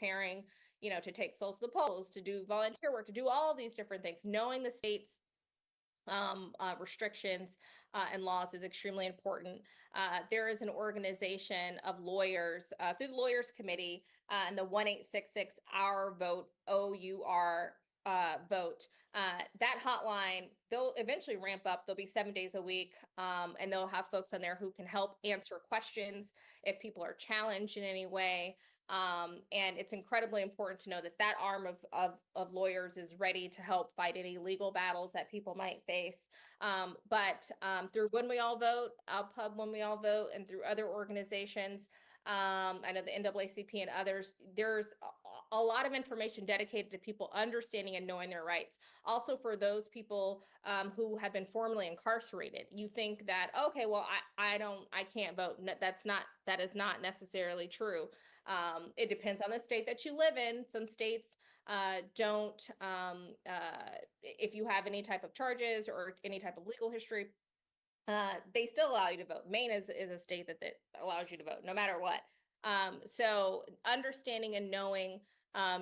preparing, to take souls to the polls, to do volunteer work, to do all of these different things. Knowing the state's restrictions and laws is extremely important. There is an organization of lawyers through the Lawyers Committee and the 1-866 Our Vote, OUR vote. That hotline, they'll eventually ramp up. There'll be 7 days a week, and they'll have folks on there who can help answer questions if people are challenged in any way. And it's incredibly important to know that that arm of lawyers is ready to help fight any legal battles that people might face. But through When We All Vote, Pub When We All Vote, and through other organizations, I know the NAACP and others, there's a lot of information dedicated to people understanding and knowing their rights. Also for those people who have been formerly incarcerated, you think that, okay, well, I can't vote. No, that is not necessarily true. It depends on the state that you live in. Some states don't, if you have any type of charges or any type of legal history, they still allow you to vote. Maine is a state that allows you to vote no matter what. So understanding and knowing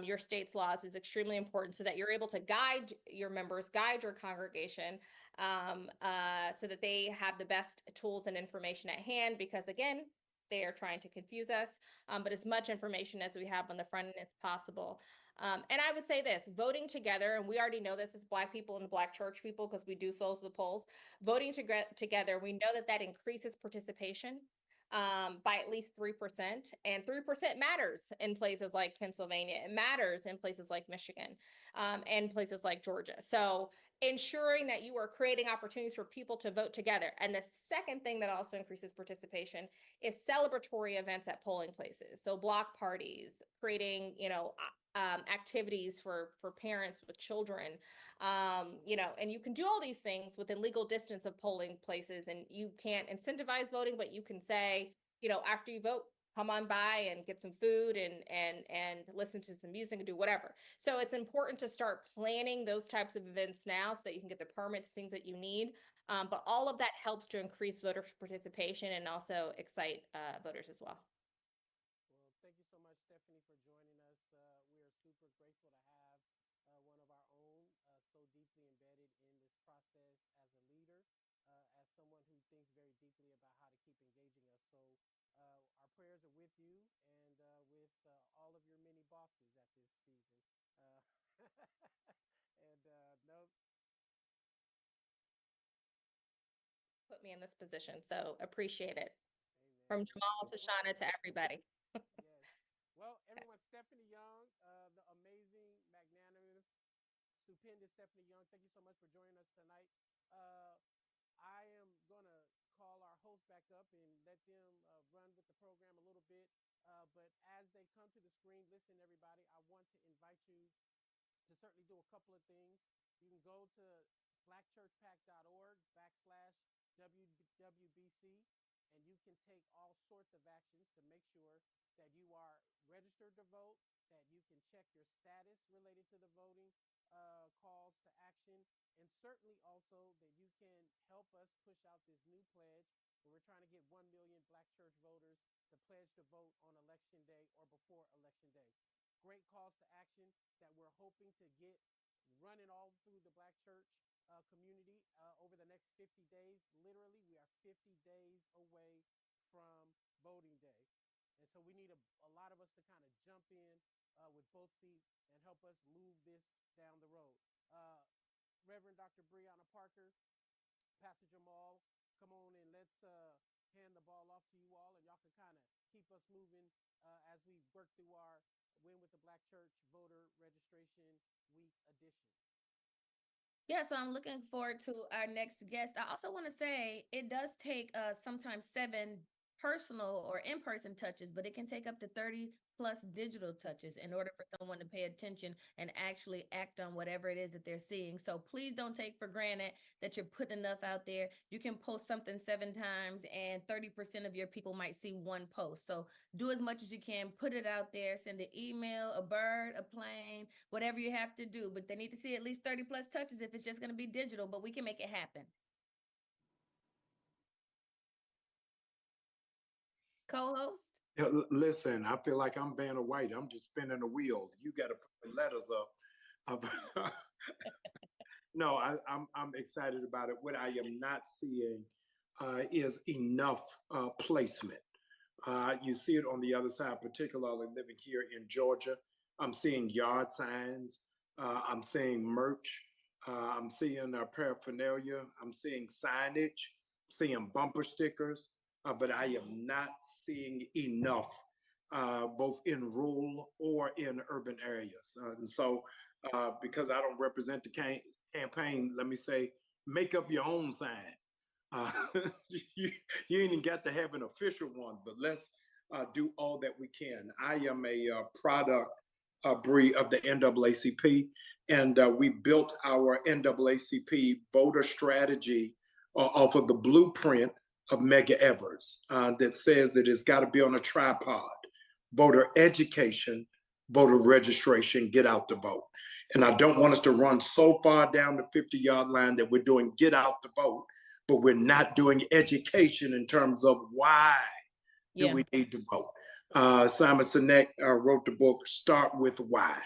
your state's laws is extremely important so that you're able to guide your members, guide your congregation, so that they have the best tools and information at hand, because again, they are trying to confuse us, but as much information as we have on the front end as possible. And I would say this, voting together, and we already know this as Black people and Black church people, because we do souls to the polls, voting together, we know that increases participation by at least 3%, and 3% matters in places like Pennsylvania. It matters in places like Michigan, and places like Georgia. So ensuring that you are creating opportunities for people to vote together. And the second thing that also increases participation is celebratory events at polling places. So block parties, creating, activities for parents with children, and you can do all these things within legal distance of polling places, and you can't incentivize voting, but you can say, after you vote, come on by and get some food and listen to some music and do whatever. So it's important to start planning those types of events now so that you can get the permits, things that you need. But all of that helps to increase voter participation and also excite voters as well. Well, thank you so much, Stephanie, for joining us. We are super grateful to have one of our own so deeply embedded in this process as a leader, as someone who thinks very deeply about how to keep engaging us. So our prayers are with you and with all of your many bosses at this season. And no. Put me in this position, so appreciate it. Amen. From Jamal to Shauna to everybody. Yes. Well, everyone, Stephanie Young, the amazing, magnanimous, stupendous Stephanie Young, thank you so much for joining us tonight. I am going to call our host back up and let them run with the program a little bit. But as they come to the screen, listen, everybody, I want to invite you to certainly do a couple of things. You can go to blackchurchpac.org/WWBC, and you can take all sorts of actions to make sure that you are registered to vote, that you can check your status related to the voting calls to action, and certainly also that you can help us push out this new pledge where we're trying to get 1 million Black church voters to pledge to vote on Election Day or before Election Day. Great calls to action that we're hoping to get running all through the Black church community over the next 50 days. Literally, we are 50 days away from voting day. And so we need a lot of us to kind of jump in with both feet and help us move this down the road. Reverend Dr. Breonna Parker, Pastor Jamal, come on and let's hand the ball off to you all, and y'all can kind of keep us moving as we work through our Win with the Black Church Voter Registration Week edition. Yeah, so I'm looking forward to our next guest. I also want to say it does take sometimes 7 personal or in-person touches, but it can take up to 30 plus digital touches in order for someone to pay attention and actually act on whatever it is that they're seeing. So please don't take for granted that you're putting enough out there. You can post something 7 times and 30% of your people might see one post. So do as much as you can, put it out there, send an email, a bird, a plane, whatever you have to do, but they need to see at least 30 plus touches if it's just going to be digital, but we can make it happen. co-host. Listen, I feel like I'm Vanna White. I'm just spinning the wheel. You got to put the letters up. No, I'm excited about it. What I am not seeing is enough placement. You see it on the other side, particularly living here in Georgia. I'm seeing yard signs. I'm seeing merch. I'm seeing paraphernalia. I'm seeing signage, seeing bumper stickers, but I am not seeing enough, both in rural or in urban areas. And so, because I don't represent the campaign, let me say, make up your own sign. Uh, you, you ain't even got to have an official one, but let's do all that we can. I am a product, Bree, of the NAACP, and we built our NAACP voter strategy off of the blueprint of Mega Evers that says that it's got to be on a tripod: voter education, voter registration, get out the vote. And I don't want us to run so far down the 50-yard line that we're doing get out the vote, but we're not doing education in terms of why do we need to vote. Simon Sinek wrote the book Start With Why.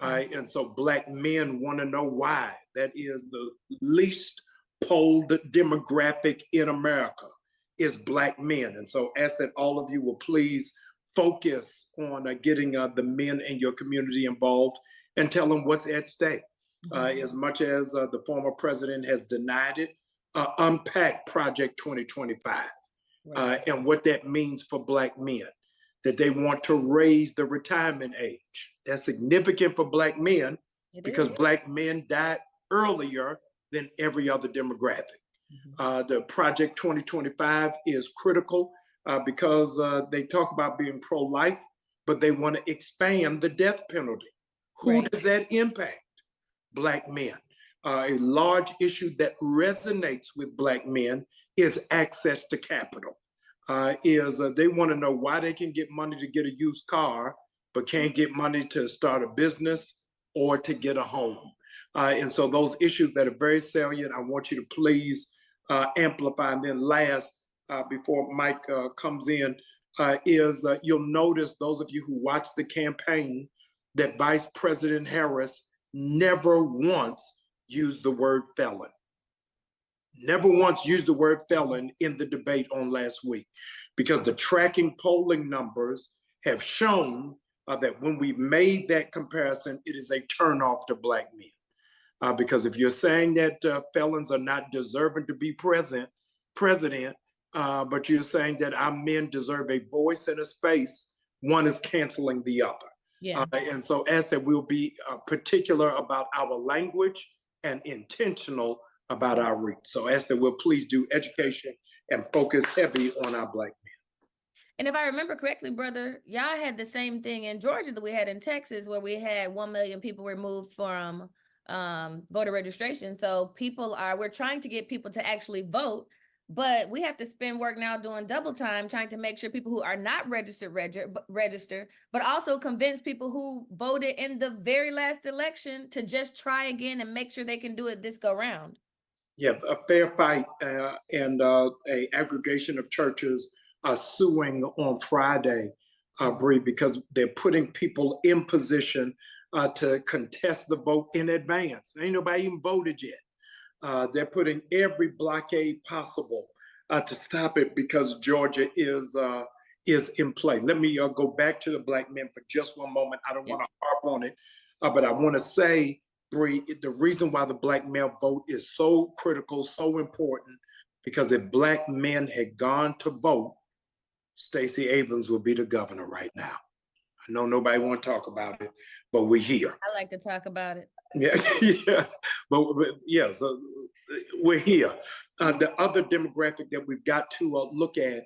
And so Black men want to know why. That is the least polled demographic in America, is Black men. And so ask that all of you will please focus on getting the men in your community involved and tell them what's at stake. As much as the former president has denied it, unpack Project 2025 and what that means for Black men, that they want to raise the retirement age. That's significant for Black men because Black men died earlier than every other demographic. The Project 2025 is critical because they talk about being pro-life, but they want to expand the death penalty. Who does that impact? Black men. A large issue that resonates with Black men is access to capital. They want to know why they can get money to get a used car, but can't get money to start a business or to get a home. And so those issues that are very salient, I want you to please amplify. And then last, before Mike comes in, you'll notice, those of you who watch the campaign, that Vice President Harris never once used the word felon. Never once used the word felon in the debate on last week, because the tracking polling numbers have shown that when we made that comparison, it is a turnoff to Black men. Because if you're saying that felons are not deserving to be president, but you're saying that our men deserve a voice and a space, one is canceling the other. And so as that, we'll be particular about our language and intentional about our reach. So as that, we'll please do education and focus heavy on our Black men. And if I remember correctly, brother, y'all had the same thing in Georgia that we had in Texas, where we had 1 million people removed from voter registration. So we're trying to get people to actually vote, but we have to spend work now doing double time trying to make sure people who are not registered register, but also convince people who voted in the very last election to just try again and make sure they can do it this go round. Yeah, a fair fight and a aggregation of churches are suing on Friday, Bree, because they're putting people in position to contest the vote in advance. Ain't nobody even voted yet. They're putting every blockade possible to stop it because Georgia is in play. Let me go back to the Black men for just one moment. I don't want to harp on it, but I want to say, Bree, the reason why the Black male vote is so critical, so important, because if Black men had gone to vote, Stacey Abrams would be the governor right now. I know nobody want to talk about it, but we're here. I like to talk about it. Yeah, but yeah, so we're here. The other demographic that we've got to look at,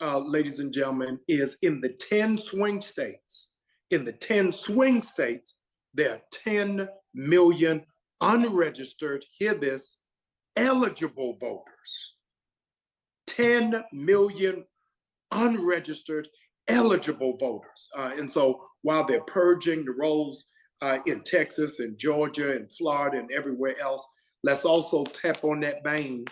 ladies and gentlemen, is in the 10 swing states. In the 10 swing states, there are 10 million unregistered, hear this, eligible voters. 10 million unregistered eligible voters. And so while they're purging the rolls in Texas and Georgia and Florida and everywhere else, let's also tap on that vein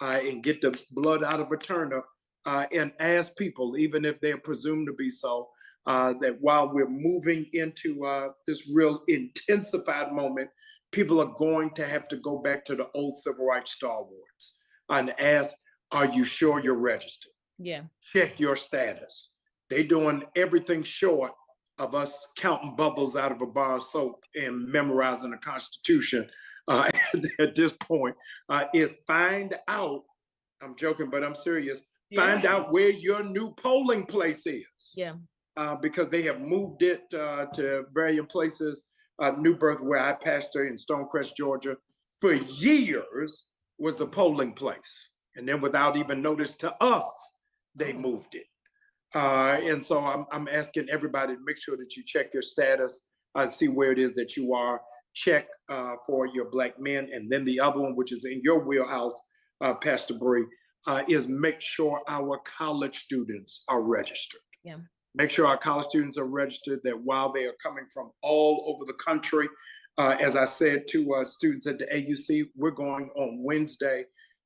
and get the blood out of a turnip and ask people, even if they're presumed to be so, that while we're moving into this real intensified moment, people are going to have to go back to the old civil rights stalwarts and ask, are you sure you're registered? Yeah. Check your status. They're doing everything short of us counting bubbles out of a bar of soap and memorizing the Constitution at this point, is find out, I'm joking, but I'm serious, find out where your new polling place is. Yeah. Because they have moved it to various places. New Birth, where I pastor in Stonecrest, Georgia, for years was the polling place. And then without even notice to us, they moved it. And so I'm asking everybody to make sure that you check your status, see where it is that you are, check for your Black men. And then the other one, which is in your wheelhouse, Pastor Bree, is make sure our college students are registered. Yeah. Make sure our college students are registered, that while they are coming from all over the country, as I said to students at the AUC, we're going on Wednesday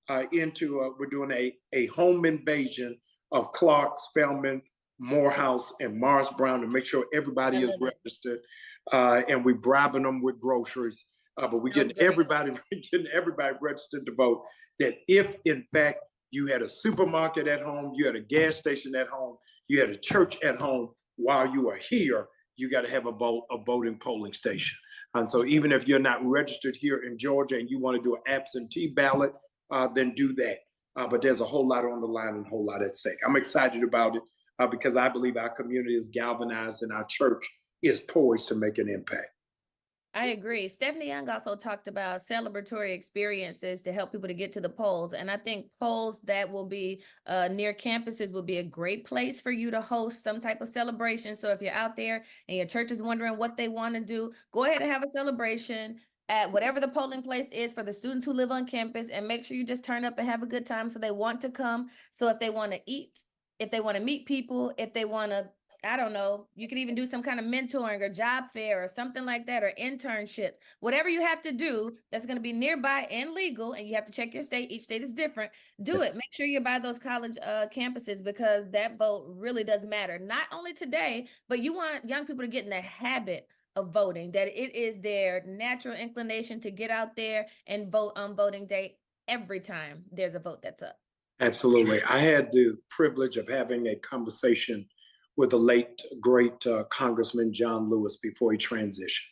we're doing a home invasion of Clark, Spelman, Morehouse, and Morris Brown to make sure everybody is registered. And we're bribing them with groceries, but we're getting everybody registered to vote. That if in fact you had a supermarket at home, you had a gas station at home, you had a church at home, while you are here, you got to have a voting polling station. And so even if you're not registered here in Georgia and you want to do an absentee ballot, then do that. But there's a whole lot on the line and a whole lot at stake. I'm excited about it because I believe our community is galvanized and our church is poised to make an impact. I agree. Stephanie Young also talked about celebratory experiences to help people to get to the polls. And I think polls that will be near campuses will be a great place for you to host some type of celebration. So if you're out there and your church is wondering what they want to do, go ahead and have a celebration at whatever the polling place is for the students who live on campus, and make sure you just turn up and have a good time so they want to come. So if they want to eat, if they want to meet people, if they want to, I don't know, you could even do some kind of mentoring or job fair or something like that, or internship, whatever you have to do that's going to be nearby and legal, and you have to check your state. Each state is different. Do it. Make sure you're by those college campuses, because that vote really does matter. Not only today, but you want young people to get in the habit of voting, that it is their natural inclination to get out there and vote on voting day every time there's a vote that's up. Absolutely. I had the privilege of having a conversation with the late, great Congressman John Lewis before he transitioned.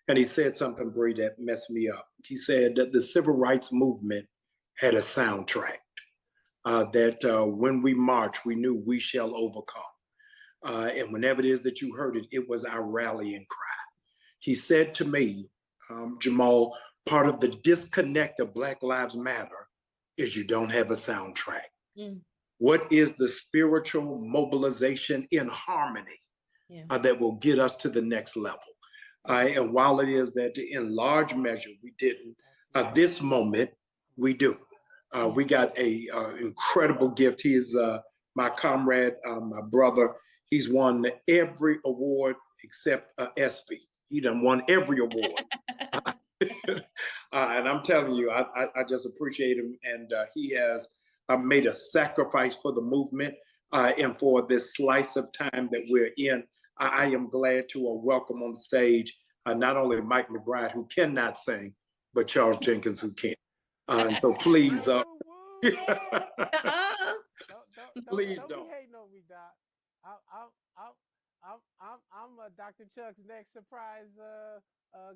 And he said something, Bree, that messed me up. He said that the civil rights movement had a soundtrack, that when we march, we knew we shall overcome. And whenever it is that you heard it, it was our rallying cry. He said to me, Jamal, part of the disconnect of Black Lives Matter is you don't have a soundtrack. What is the spiritual mobilization in harmony that will get us to the next level? And while it is that in large measure we didn't, this moment we do. We got a incredible gift. He is my comrade, my brother. He's won every award except ESPY. He done won every award. And I'm telling you, I just appreciate him. And he has made a sacrifice for the movement and for this slice of time that we're in. I am glad to welcome on the stage not only Mike McBride, who cannot sing, but Charles Jenkins, who can. And so please, please don't be hating on me, Doc. I'm Dr. Chuck's next surprise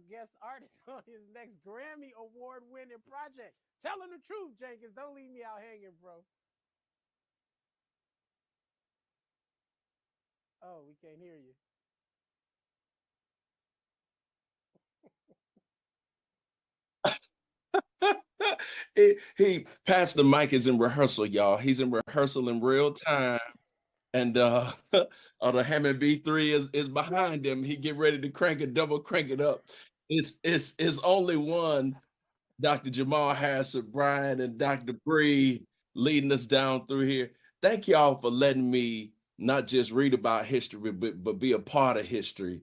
guest artist on his next Grammy award-winning project. Tell him the truth, Jenkins. Don't leave me out hanging, bro. Oh, we can't hear you. Pastor Mike is in rehearsal, y'all. He's in rehearsal in real time. And the Hammond B3 is behind him. He get ready to crank it, double crank it up. It's only one, Dr. Jamal Harris, Brian, and Dr. Bree leading us down through here. Thank y'all for letting me not just read about history, but be a part of history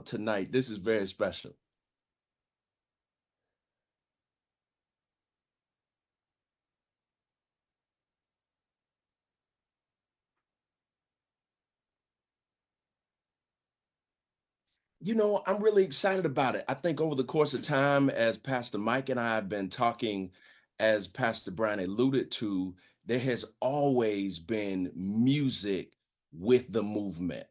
tonight. This is very special. I'm really excited about it. I think over the course of time, as Pastor Mike and I have been talking, as Pastor Brian alluded to, there has always been music with the movement,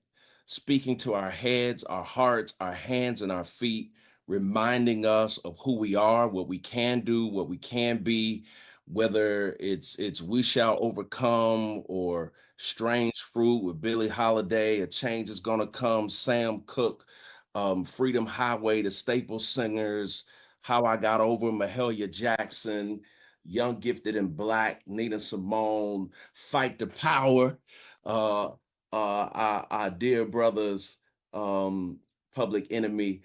speaking to our heads, our hearts, our hands, and our feet, reminding us of who we are, what we can do, what we can be, whether it's We Shall Overcome or Strange Fruit with Billie Holiday, A Change Is Gonna Come, Sam Cooke, Freedom Highway, the Staple Singers, How I Got Over, Mahalia Jackson, Young Gifted and Black, Nina Simone, Fight the Power, uh, our dear brothers, Public Enemy.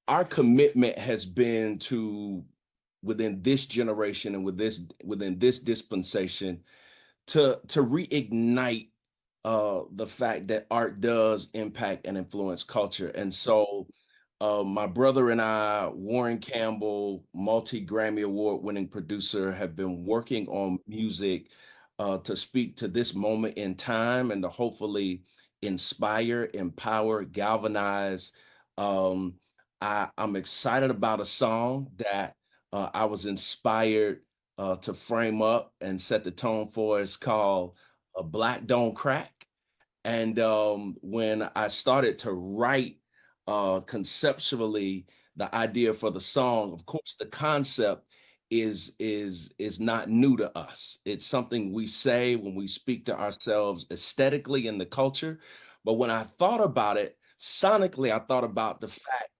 Our commitment has been to, within this generation and within this dispensation, to reignite the fact that art does impact and influence culture. And so my brother and I, Warren Campbell, multi-Grammy Award winning producer, have been working on music to speak to this moment in time and to hopefully inspire, empower, galvanize. Um, I'm excited about a song that I was inspired to frame up and set the tone for. It's called Black Don't Crack. And when I started to write conceptually the idea for the song, of course, the concept is not new to us. It's something we say when we speak to ourselves aesthetically in the culture. But when I thought about it sonically, I thought about the fact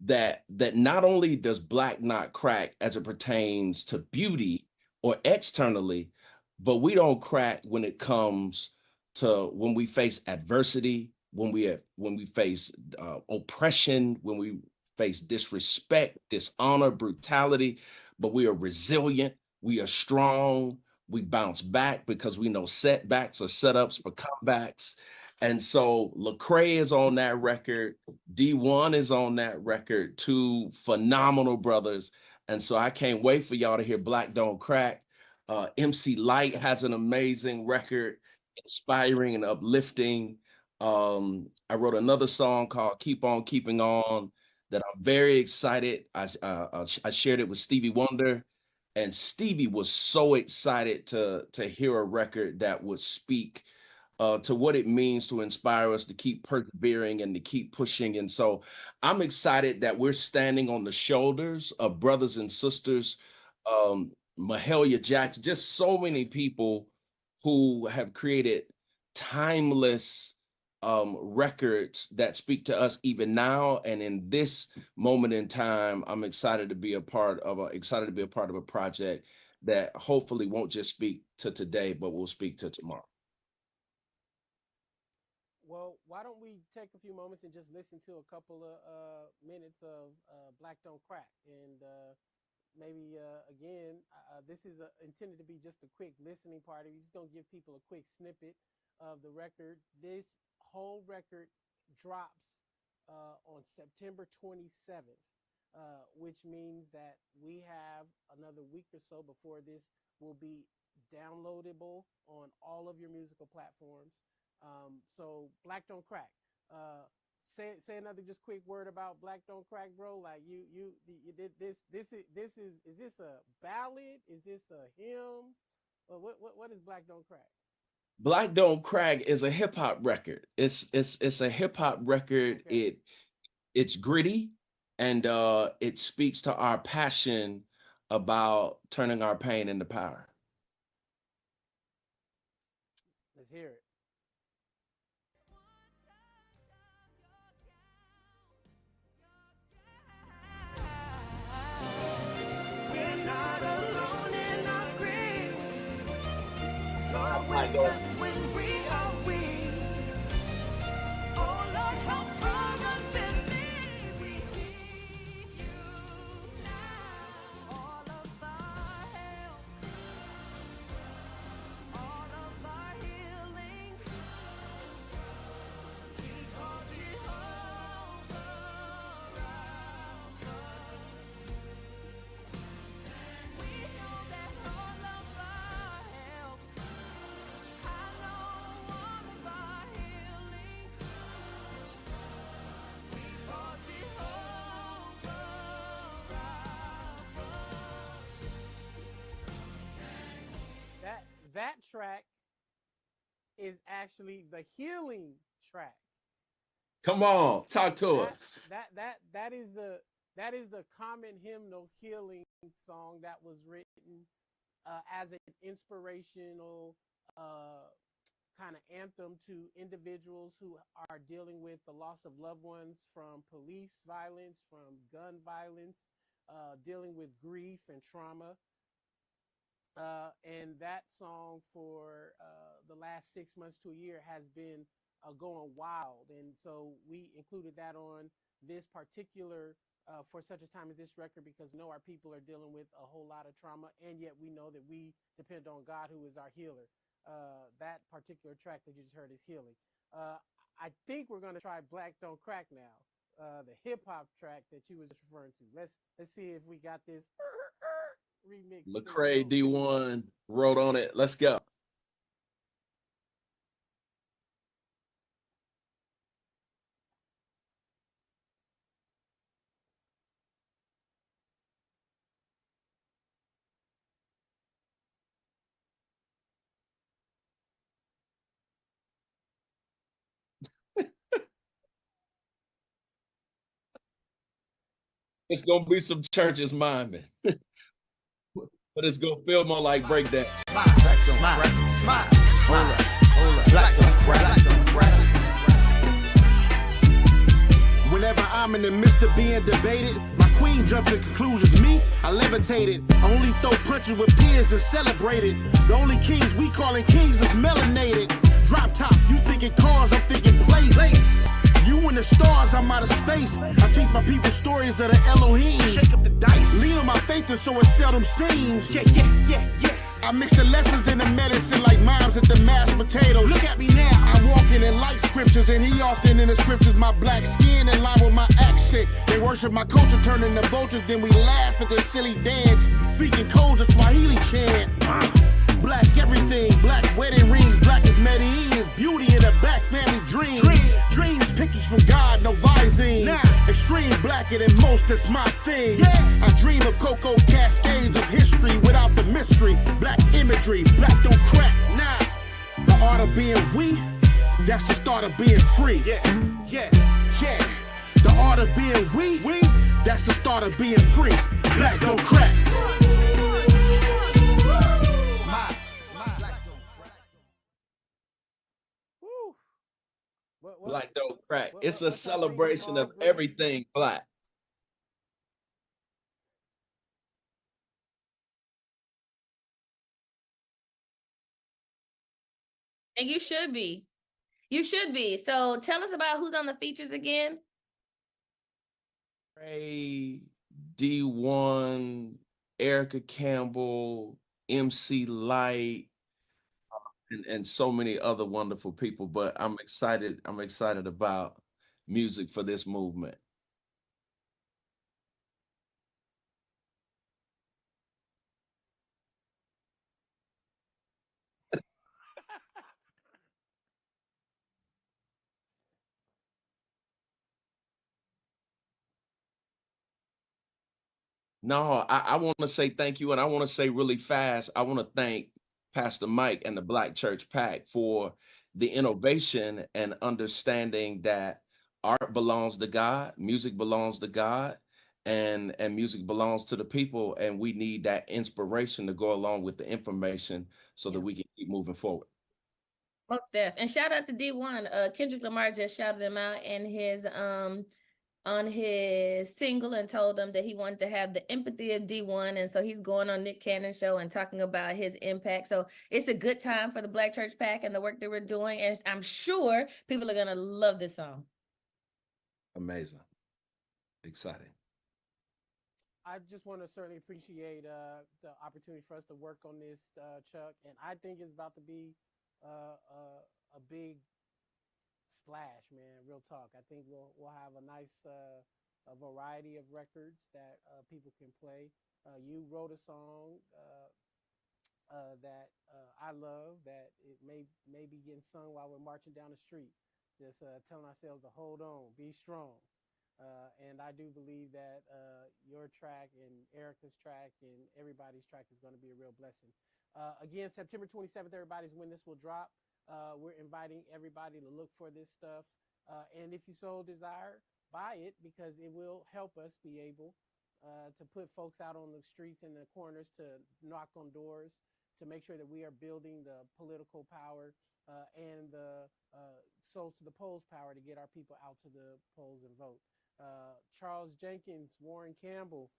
that not only does black not crack as it pertains to beauty or externally, but we don't crack when it comes to when we face adversity, when we face oppression, when we face disrespect, dishonor, brutality, but we are resilient, we are strong, we bounce back because we know setbacks are setups for comebacks. And so Lecrae is on that record, D1 is on that record, two phenomenal brothers. And so I can't wait for y'all to hear Black Don't Crack. MC Light has an amazing record, inspiring and uplifting. I wrote another song called Keep On Keeping On that I'm very excited. I shared it with Stevie Wonder, and Stevie was so excited to hear a record that would speak to what it means to inspire us to keep persevering and to keep pushing. And so I'm excited that we're standing on the shoulders of brothers and sisters, Mahalia Jackson, just so many people who have created timeless records that speak to us even now. And in this moment in time, I'm excited to be a part of a project that hopefully won't just speak to today, but will speak to tomorrow. Well, why don't we take a few moments and just listen to a couple of minutes of Black Don't Crack? And maybe again, this is intended to be just a quick listening party. We're just going to give people a quick snippet of the record. This whole record drops on September 27th, which means that we have another week or so before this will be downloadable on all of your musical platforms. So Black Don't Crack. Say another just quick word about Black Don't Crack, bro. Like you did this is this a ballad? Is this a hymn? What is Black Don't Crack? Black Don't Crack is a hip hop record. It's a hip hop record. Okay. It's gritty, and it speaks to our passion about turning our pain into power. Let's hear it. We're not alone in our grief. You're with us when we are weak. Oh Lord, help our unbelief. We need you now. All of our help, all of our healing. We call Jehovah Rapha. We know that all of our help, I know that track is actually the healing track. Come on, talk to That us. that is the common hymnal healing song that was written as an inspirational kind of anthem to individuals who are dealing with the loss of loved ones from police violence, from gun violence, dealing with grief and trauma. And that song for the last 6 months to a year has been going wild. And so we included that on this particular, for such a time as this record, because we know our people are dealing with a whole lot of trauma, and yet we know that we depend on God, who is our healer. That particular track that you just heard is healing. I think we're going to try Black Don't Crack now, the hip hop track that you was just referring to. Let's see if we got this remix. Lecrae D1 wrote on it. Let's go. It's gonna be some churches miming, but it's gonna feel more like breakdown. Whenever I'm in the midst of being debated, my queen jumped to conclusions. Me, I levitated. I only throw punches with peers and celebrate it. The only kings we calling kings is melanated. Drop top, you thinking cars, I'm thinking place. You in the stars, I'm out of space. I teach my people stories of the Elohim. Shake up the dice. Lean on my faith and so it's seldom seen. Yeah. I mix the lessons in the medicine like moms at the mashed potatoes. Look at me now. I'm walking in light scriptures, and he often in the scriptures. My black skin in line with my accent. They worship my culture, turning to vultures. Then we laugh at their silly dance. Speaking codes of Swahili chant. Black everything, black wedding rings, black as Medellin, beauty in a black family dream. Dreams, pictures from God, no visine. Extreme blacker than most, that's my thing. I dream of cocoa cascades of history without the mystery. Black imagery, black don't crack. The art of being we, that's the start of being free. Yeah. The art of being we, that's the start of being free. Black don't crack. Black don't crack. It's a celebration of everything black. And you should be. You should be. So tell us about who's on the features again. Ray, D1, Erica Campbell, MC Light, and so many other wonderful people. But I'm excited about music for this movement. No, I want to say thank you, and I want to say really fast, I want to thank Pastor Mike and the Black Church PAC for the innovation and understanding that art belongs to God, music belongs to God, and music belongs to the people, and we need that inspiration to go along with the information so that we can keep moving forward. Most def. And shout out to D1. Kendrick Lamar just shouted him out in his on his single and told him that he wanted to have the empathy of D1. And so he's going on Nick Cannon's show and talking about his impact. So it's a good time for the Black Church PAC and the work that we're doing. And I'm sure people are going to love this song. Amazing. Exciting. I just want to certainly appreciate the opportunity for us to work on this, Chuck. And I think it's about to be a big splash, man. Real talk. I think we'll have a nice a variety of records that people can play. You wrote a song that I love, that it may be getting sung while we're marching down the street, just telling ourselves to hold on, be strong. And I do believe that your track and Erica's track and everybody's track is going to be a real blessing. Again, September 27th, everybody's when this will drop. We're inviting everybody to look for this stuff. And if you so desire, buy it because it will help us be able to put folks out on the streets and the corners to knock on doors to make sure that we are building the political power and the souls to the polls power to get our people out to the polls and vote. Charles Jenkins, Warren Campbell,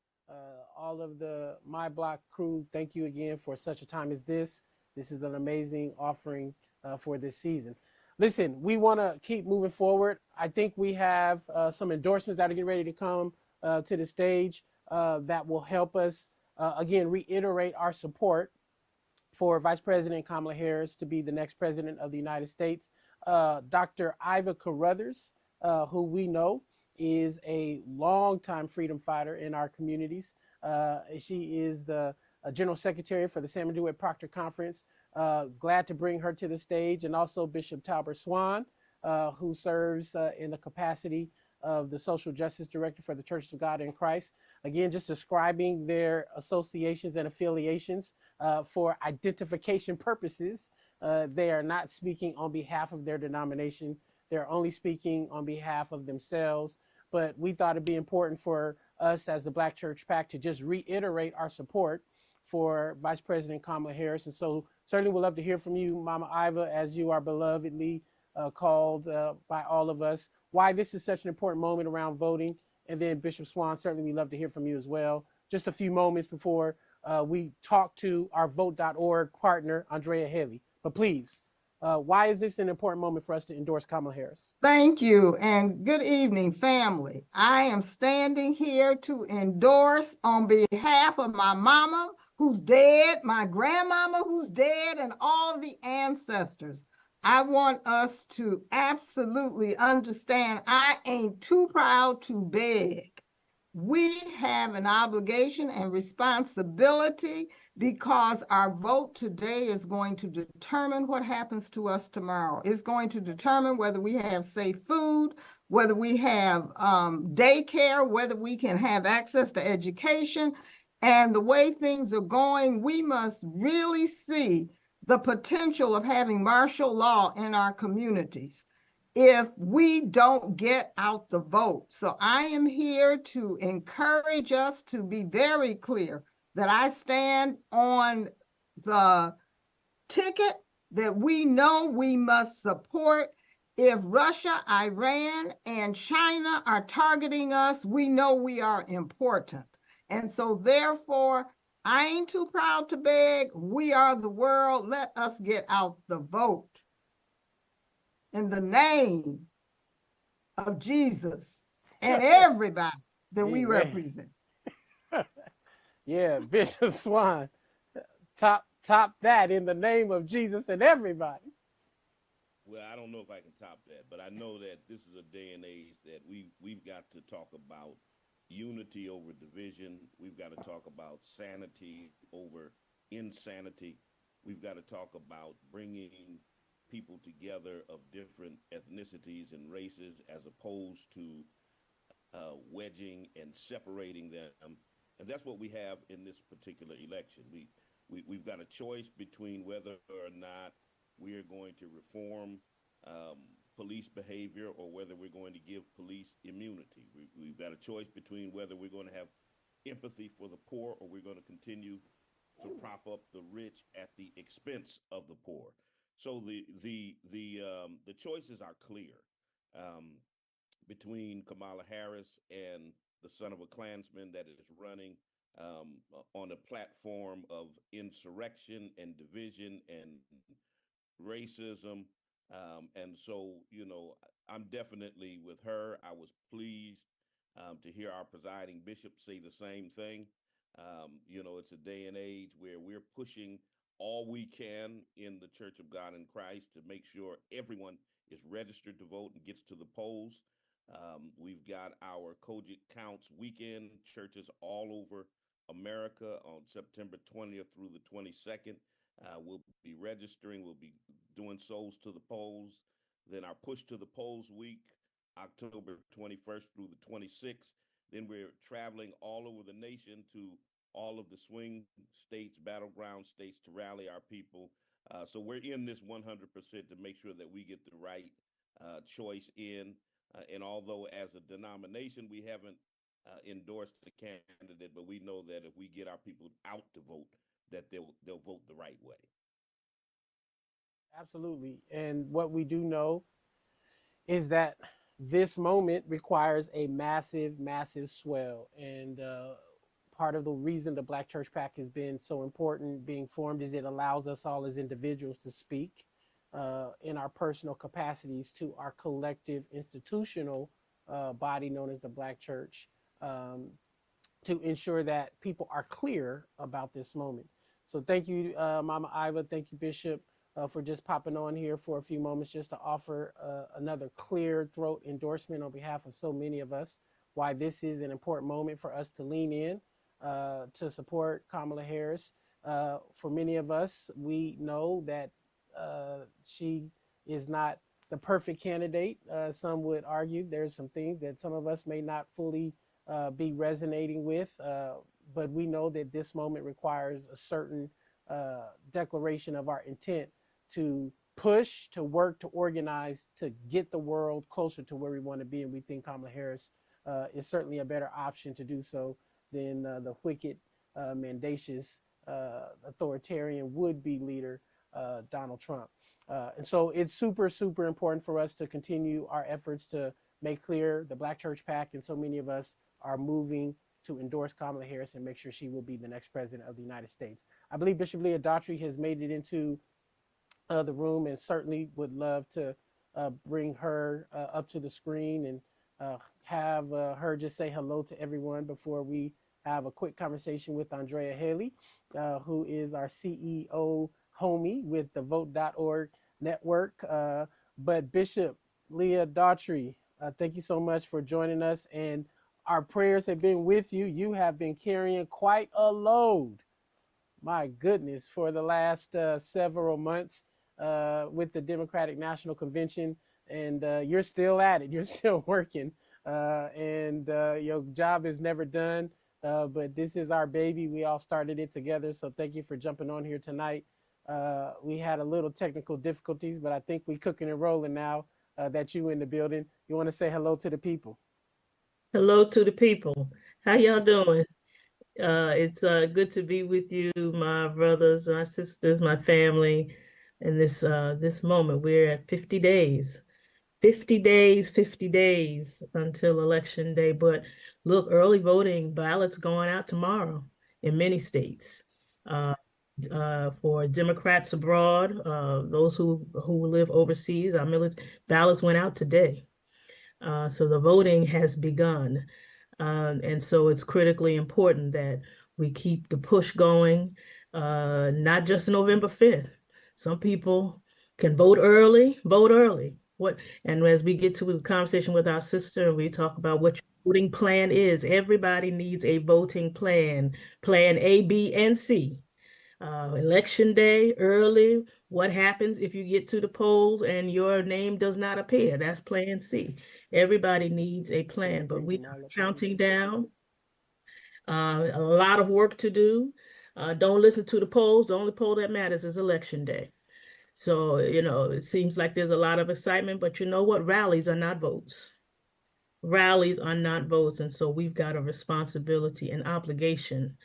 all of the My Block crew, thank you again for such a time as this. This is an amazing offering for this season. Listen, we want to keep moving forward. I think we have some endorsements that are getting ready to come to the stage that will help us, again, reiterate our support for Vice President Kamala Harris to be the next president of the United States. Dr. Iva Carruthers, who we know is a longtime freedom fighter in our communities. She is the General Secretary for the Salmon Dewitt Proctor Conference. Glad to bring her to the stage, and also Bishop Talbert Swan, who serves in the capacity of the Social Justice Director for the Churches of God in Christ. Again, just describing their associations and affiliations for identification purposes. They are not speaking on behalf of their denomination. They're only speaking on behalf of themselves. But we thought it'd be important for us as the Black Church PAC to just reiterate our support for Vice President Kamala Harris. And so certainly we'd love to hear from you, Mama Iva, as you are belovedly called by all of us, why this is such an important moment around voting. And then Bishop Swan, certainly we'd love to hear from you as well. Just a few moments before we talk to our vote.org partner, Andrea Haley. But please, why is this an important moment for us to endorse Kamala Harris? Thank you, and good evening, family. I am standing here to endorse on behalf of my mama who's dead, my grandmama who's dead, and all the ancestors. I want us to absolutely understand I ain't too proud to beg. We have an obligation and responsibility because our vote today is going to determine what happens to us tomorrow. It's going to determine whether we have safe food, whether we have daycare, whether we can have access to education. And the way things are going, we must really see the potential of having martial law in our communities if we don't get out the vote. So I am here to encourage us to be very clear that I stand on the ticket that we know we must support. If Russia, Iran, and China are targeting us, we know we are important. And so therefore, I ain't too proud to beg. We are the world. Let us get out the vote. In the name of Jesus and everybody that we Amen. represent. Yeah, Bishop Swan, top that in the name of Jesus and everybody. Well, I don't know if I can top that, but I know that this is a day and age that we've got to talk about unity over division. We've got to talk about sanity over insanity. We've got to talk about bringing people together of different ethnicities and races as opposed to wedging and separating them. And that's what we have in this particular election. We've got a choice between whether or not we are going to reform police behavior or whether we're going to give police immunity. We've got a choice between whether we're going to have empathy for the poor or we're going to continue to prop up the rich at the expense of the poor. So the choices are clear between Kamala Harris and the son of a Klansman that is running on a platform of insurrection and division and racism. And so, I'm definitely with her. I was pleased to hear our presiding bishop say the same thing. It's a day and age where we're pushing all we can in the Church of God in Christ to make sure everyone is registered to vote and gets to the polls. We've got our Kojic Counts weekend, churches all over America on September 20th through the 22nd. We'll be registering, we'll be doing souls to the polls. Then our push to the polls week, October 21st through the 26th. Then we're traveling all over the nation to all of the swing states, battleground states to rally our people. So we're in this 100% to make sure that we get the right choice in. And although as a denomination, we haven't endorsed the candidate, but we know that if we get our people out to vote, that they'll vote the right way. Absolutely. And what we do know is that this moment requires a massive, massive swell. And part of the reason the Black Church PAC has been so important being formed is it allows us all as individuals to speak in our personal capacities to our collective institutional body known as the Black Church, to ensure that people are clear about this moment. So thank you, Mama Iva. Thank you, Bishop, for just popping on here for a few moments just to offer another clear throat endorsement on behalf of so many of us, why this is an important moment for us to lean in to support Kamala Harris. For many of us, we know that she is not the perfect candidate. Some would argue there's some things that some of us may not fully be resonating with, but we know that this moment requires a certain declaration of our intent to push, to work, to organize, to get the world closer to where we want to be. And we think Kamala Harris is certainly a better option to do so than the wicked, mendacious, authoritarian would-be leader, Donald Trump. And so it's super, super important for us to continue our efforts to make clear the Black Church PAC and so many of us are moving to endorse Kamala Harris and make sure she will be the next president of the United States. I believe Bishop Leah Daughtry has made it into the room and certainly would love to bring her up to the screen and have her just say hello to everyone before we have a quick conversation with Andrea Haley, who is our CEO homie with the vote.org network. But Bishop Leah Daughtry, thank you so much for joining us. And our prayers have been with you. You have been carrying quite a load, my goodness, for the last several months with the Democratic National Convention. And you're still at it. You're still working. And your job is never done. But this is our baby. We all started it together. So thank you for jumping on here tonight. We had a little technical difficulties, but I think we're cooking and rolling now that you in the building. You want to say hello to the people? Hello to the people. How y'all doing? It's good to be with you, my brothers, my sisters, my family, in this moment. We're at 50 days. 50 days, 50 days until election day. But look, early voting ballots going out tomorrow in many states. For Democrats abroad, those who live overseas, our military ballots went out today. So the voting has begun. And so it's critically important that we keep the push going, not just November 5th. Some people can vote early, vote early. And as we get to a conversation with our sister, we talk about what your voting plan is. Everybody needs a voting plan A, B, and C. Election day, early, what happens if you get to the polls and your name does not appear? That's plan C. Everybody needs a plan, but we are counting down. A lot of work to do. Don't listen to the polls. The only poll that matters is election day. So, it seems like there's a lot of excitement, but you know what? Rallies are not votes. Rallies are not votes. And so we've got a responsibility and obligation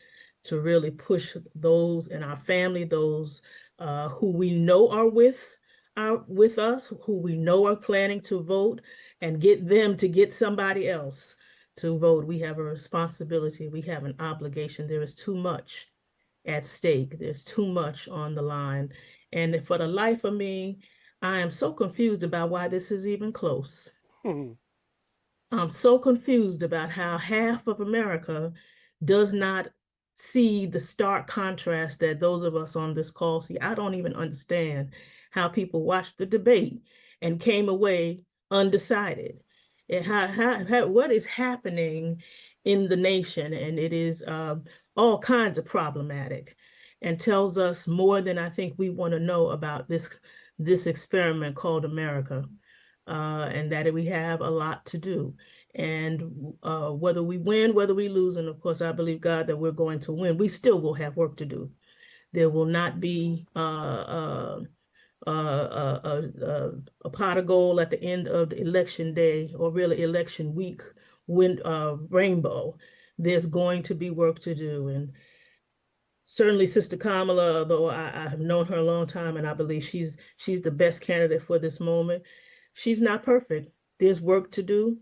to really push those in our family, those who we know are with us, who we know are planning to vote, and get them to get somebody else to vote. We have a responsibility. We have an obligation. There is too much at stake. There's too much on the line. And for the life of me, I am so confused about why this is even close. I'm so confused about how half of America does not see the stark contrast that those of us on this call see. I don't even understand how people watched the debate and came away undecided. What is happening in the nation? And it is all kinds of problematic and tells us more than I think we want to know about this experiment called America, and that we have a lot to do. And whether we win, whether we lose, and of course, I believe God that we're going to win, we still will have work to do. There will not be a pot of gold at the end of the election day, or really election week, rainbow. There's going to be work to do. And certainly Sister Kamala, although I have known her a long time and I believe she's the best candidate for this moment, she's not perfect. There's work to do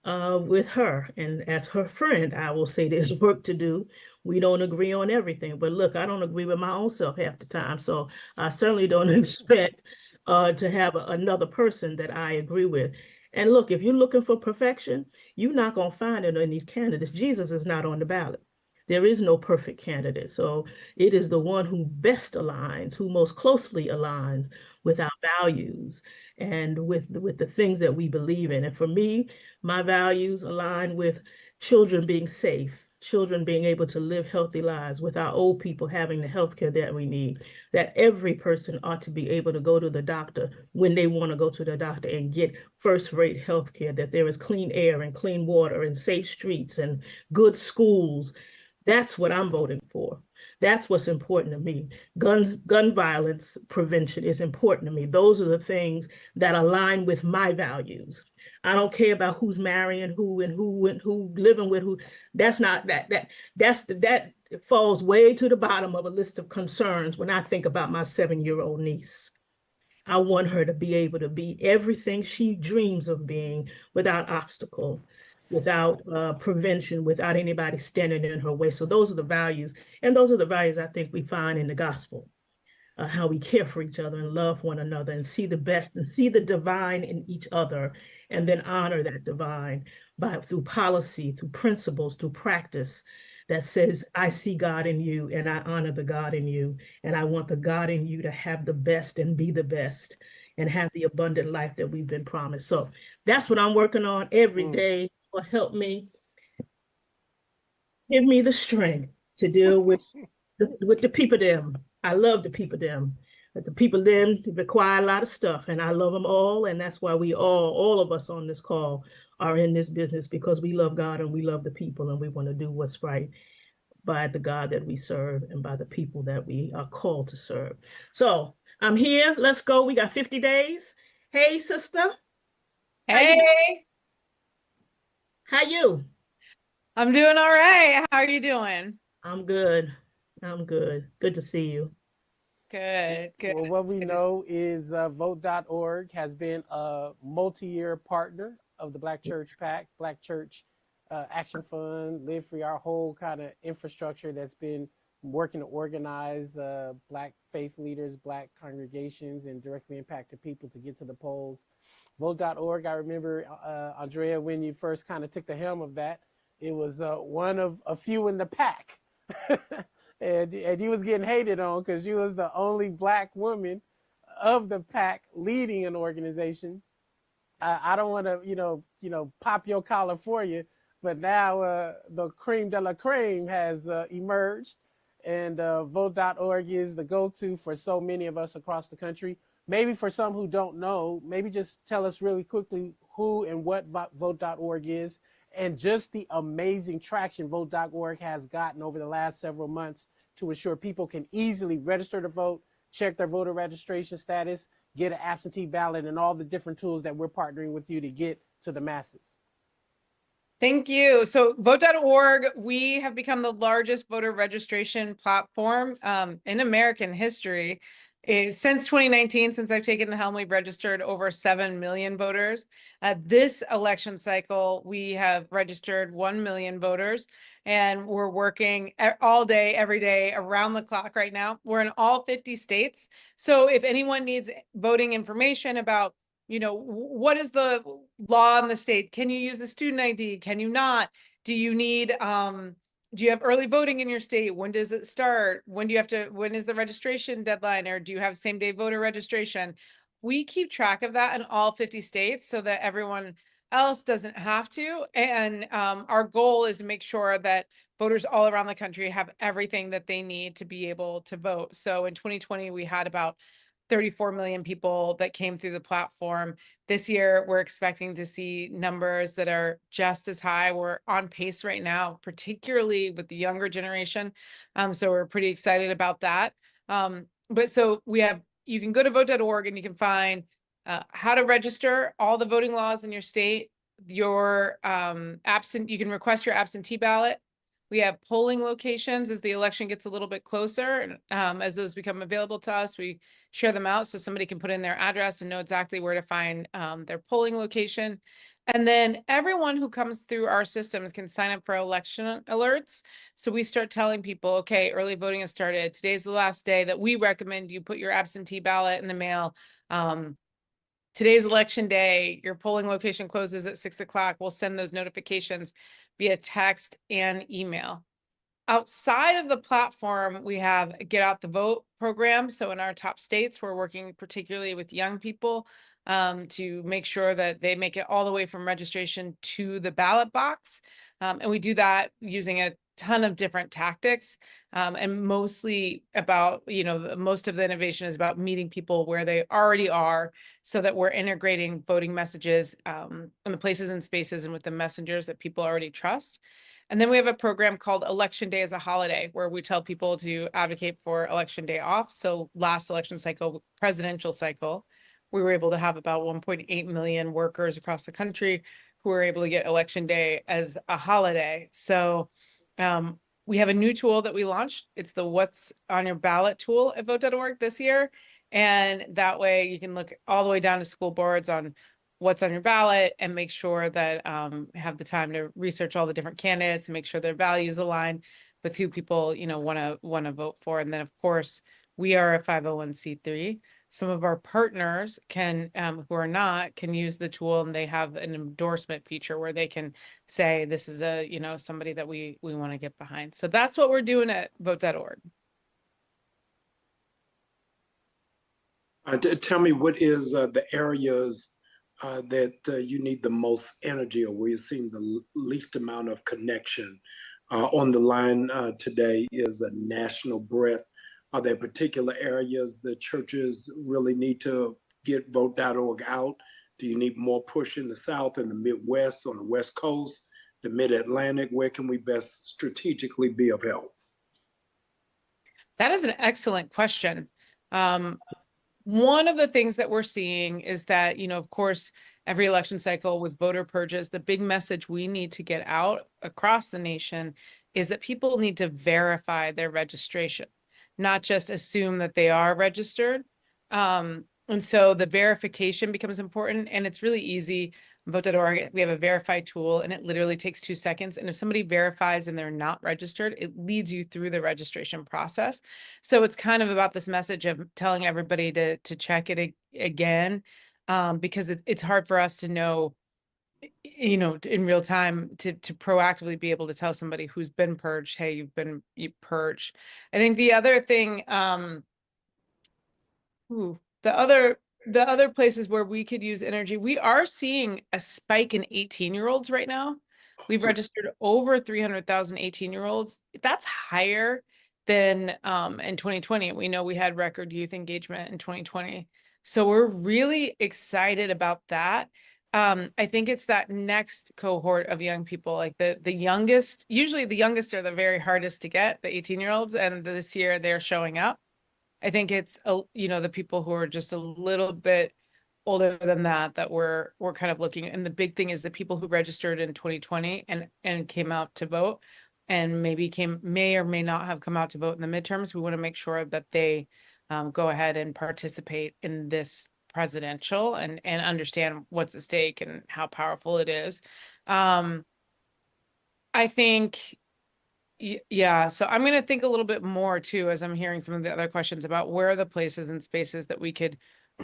with her. And as her friend, I will say there's work to do. We don't agree on everything, but look, I don't agree with my own self half the time. So I certainly don't expect to have another person that I agree with. And look, if you're looking for perfection, you're not going to find it in these candidates. Jesus is not on the ballot. There is no perfect candidate. So it is the one who best aligns, who most closely aligns with our values and with the things that we believe in. And for me, my values align with children being safe, children being able to live healthy lives, with our old people having the health care that we need, that every person ought to be able to go to the doctor when they want to go to the doctor and get first-rate health care, that there is clean air and clean water and safe streets and good schools. That's what I'm voting for. That's what's important to me. Gun violence prevention is important to me. Those are the things that align with my values. I don't care about who's marrying who and who living with who. That's not that falls way to the bottom of a list of concerns when I think about my 7-year-old niece. I want her to be able to be everything she dreams of being without obstacle, without prevention, without anybody standing in her way. So those are the values. And those are the values I think we find in the gospel, how we care for each other and love one another and see the best and see the divine in each other, and then honor that divine through policy, through principles, through practice that says, I see God in you and I honor the God in you. And I want the God in you to have the best and be the best and have the abundant life that we've been promised. So that's what I'm working on every day. Will help me, give me the strength to deal with the people them. I love the people them. But the people them require a lot of stuff, and I love them all. And that's why we all of us on this call are in this business, because we love God and we love the people, and we want to do what's right by the God that we serve and by the people that we are called to serve. So I'm here. Let's go. We got 50 days. Hey, sister. Hey, How you? I'm doing all right. How are you doing? I'm good. I'm good. Good to see you. Good, good. Well, what It's we good to know is vote.org has been a multi-year partner of the Black Church PAC, Black Church Action Fund, Live Free, our whole kind of infrastructure that's been working to organize Black faith leaders, Black congregations, and directly impacted people to get to the polls. Vote.org, I remember, Andrea, when you first kind of took the helm of that, it was one of a few in the pack. and you was getting hated on because you was the only Black woman of the pack leading an organization. I don't want to, pop your collar for you, but now the cream de la creme has emerged, and vote.org is the go-to for so many of us across the country. Maybe for some who don't know, maybe just tell us really quickly who and what vote.org is, and just the amazing traction vote.org has gotten over the last several months to ensure people can easily register to vote, check their voter registration status, get an absentee ballot, and all the different tools that we're partnering with you to get to the masses. Thank you. So vote.org, we have become the largest voter registration platform in American history. Since 2019, since I've taken the helm, we've registered over 7 million voters. This election cycle, we have registered 1 million voters, and we're working all day, every day, around the clock right now. We're in all 50 states. So if anyone needs voting information about what is the law in the state? Can you use a student ID? Can you not? Do you need, do you have early voting in your state? When does it start? When is the registration deadline? Or do you have same day voter registration? We keep track of that in all 50 states so that everyone else doesn't have to. And our goal is to make sure that voters all around the country have everything that they need to be able to vote. So in 2020, we had about 34 million people that came through the platform. This year, we're expecting to see numbers that are just as high. We're on pace right now, particularly with the younger generation. So we're pretty excited about that. But so you can go to vote.org and you can find how to register, all the voting laws in your state, your you can request your absentee ballot. We have polling locations as the election gets a little bit closer. As those become available to us, we share them out so somebody can put in their address and know exactly where to find their polling location. And then everyone who comes through our systems can sign up for election alerts. So we start telling people, okay, early voting has started. Today's the last day that we recommend you put your absentee ballot in the mail. Today's election day, your polling location closes at 6 o'clock. We'll send those notifications via text and email. Outside of the platform, we have a Get Out the Vote program. So in our top states, we're working particularly with young people to make sure that they make it all the way from registration to the ballot box. And we do that using a ton of different tactics, and mostly about, most of the innovation is about meeting people where they already are, so that we're integrating voting messages in the places and spaces and with the messengers that people already trust. And then we have a program called Election Day as a Holiday, where we tell people to advocate for Election Day off. So last election cycle, presidential cycle, we were able to have about 1.8 million workers across the country who were able to get Election Day as a holiday. So we have a new tool that we launched. It's the What's on Your Ballot tool at vote.org this year. And that way you can look all the way down to school boards on what's on your ballot and make sure that have the time to research all the different candidates and make sure their values align with who people, want to vote for. And then of course, we are a 501c3. Some of our partners can, who are not, can use the tool, and they have an endorsement feature where they can say, this is somebody that we want to get behind. So that's what we're doing at vote.org. Tell me, what is the areas that you need the most energy, or where you're seeing the least amount of connection? On the line today is a national breath. Are there particular areas the churches really need to get vote.org out? Do you need more push in the South and the Midwest, on the West Coast, the Mid-Atlantic? Where can we best strategically be of help? That is an excellent question. One of the things that we're seeing is that, of course, every election cycle with voter purges, the big message we need to get out across the nation is that people need to verify their registration, not just assume that they are registered. And so the verification becomes important, and it's really easy. Vote.org, we have a verify tool, and it literally takes 2 seconds. And if somebody verifies and they're not registered, it leads you through the registration process. So it's kind of about this message of telling everybody to check it again, because it's hard for us to know, in real time to proactively be able to tell somebody who's been purged, hey, you purged. I think the other thing, the other places where we could use energy, we are seeing a spike in 18-year-olds right now. We've registered over 300,000 18-year-olds. That's higher than in 2020. We know we had record youth engagement in 2020. So we're really excited about that. I think it's that next cohort of young people, like the youngest, usually the youngest are the very hardest to get, the 18-year-olds, and this year they're showing up. I think it's, the people who are just a little bit older than that we're kind of looking. And the big thing is the people who registered in 2020 and came out to vote, and may or may not have come out to vote in the midterms. We want to make sure that they go ahead and participate in this presidential and understand what's at stake and how powerful it is. I think, yeah, so I'm going to think a little bit more too, as I'm hearing some of the other questions about where are the places and spaces that we could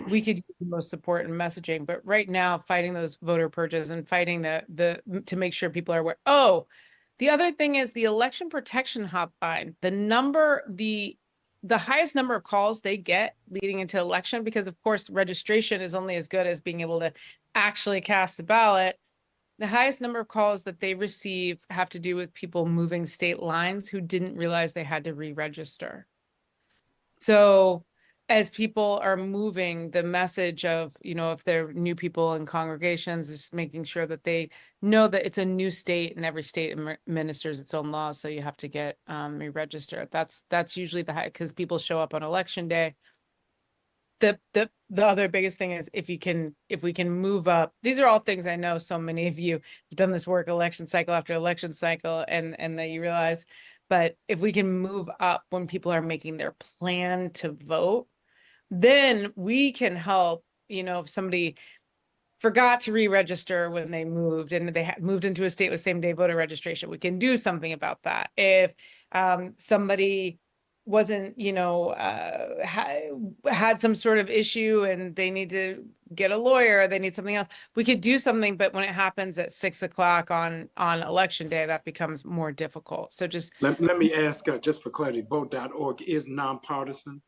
use the most support and messaging. But right now, fighting those voter purges and fighting to make sure people are aware. Oh, the other thing is the election protection hotline. The highest number of calls they get leading into election, because of course registration is only as good as being able to actually cast the ballot. The highest number of calls that they receive have to do with people moving state lines who didn't realize they had to re-register. So as people are moving, the message of, if they're new people in congregations, just making sure that they know that it's a new state and every state administers its own laws. So you have to get re-registered. That's usually the high, because people show up on election day. The other biggest thing is if we can move up, these are all things I know so many of you have done this work election cycle after election cycle and that you realize, but if we can move up when people are making their plan to vote, then we can help, if somebody forgot to re-register when they moved and they moved into a state with same day voter registration, we can do something about that. If somebody wasn't, had some sort of issue and they need to get a lawyer, or they need something else, we could do something. But when it happens at 6 o'clock on election day, that becomes more difficult. So just let me ask, just for clarity, vote.org is nonpartisan?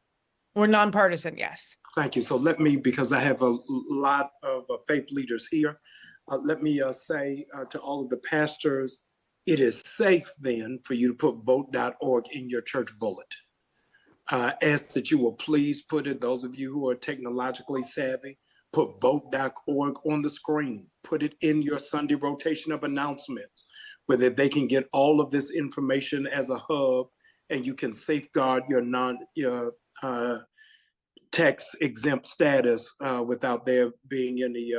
We're nonpartisan, yes. Thank you. So let me, because I have a lot of faith leaders here, let me say to all of the pastors, it is safe then for you to put vote.org in your church bulletin. Ask that you will please put it, those of you who are technologically savvy, put vote.org on the screen, put it in your Sunday rotation of announcements, where that they can get all of this information as a hub, and you can safeguard your tax exempt status without there being any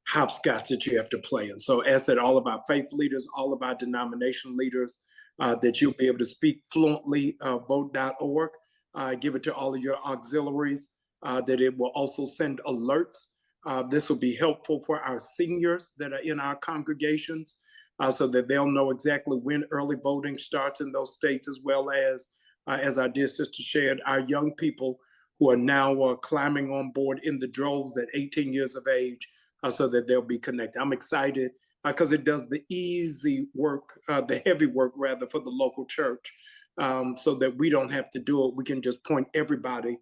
hopscotch that you have to play in. So ask that all of our faith leaders, all of our denomination leaders, that you'll be able to speak fluently vote.org. Give it to all of your auxiliaries, that it will also send alerts. This will be helpful for our seniors that are in our congregations, so that they'll know exactly when early voting starts in those states, as well as our dear sister shared, our young people who are now climbing on board in the droves at 18 years of age, so that they'll be connected. I'm excited because it does the easy work, the heavy work rather, for the local church, so that we don't have to do it. We can just point everybody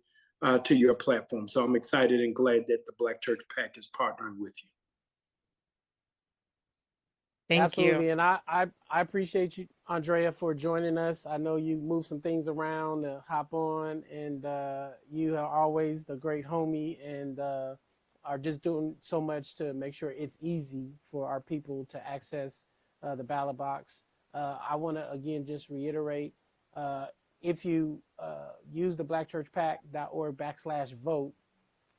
to your platform. So I'm excited and glad that the Black Church PAC is partnering with you. Thank Absolutely. you. And I appreciate you, Andrea, for joining us. I know you moved some things around to hop on, and you are always the great homie, and are just doing so much to make sure it's easy for our people to access the ballot box. I want to, again, just reiterate, if you use the blackchurchpac.org/vote,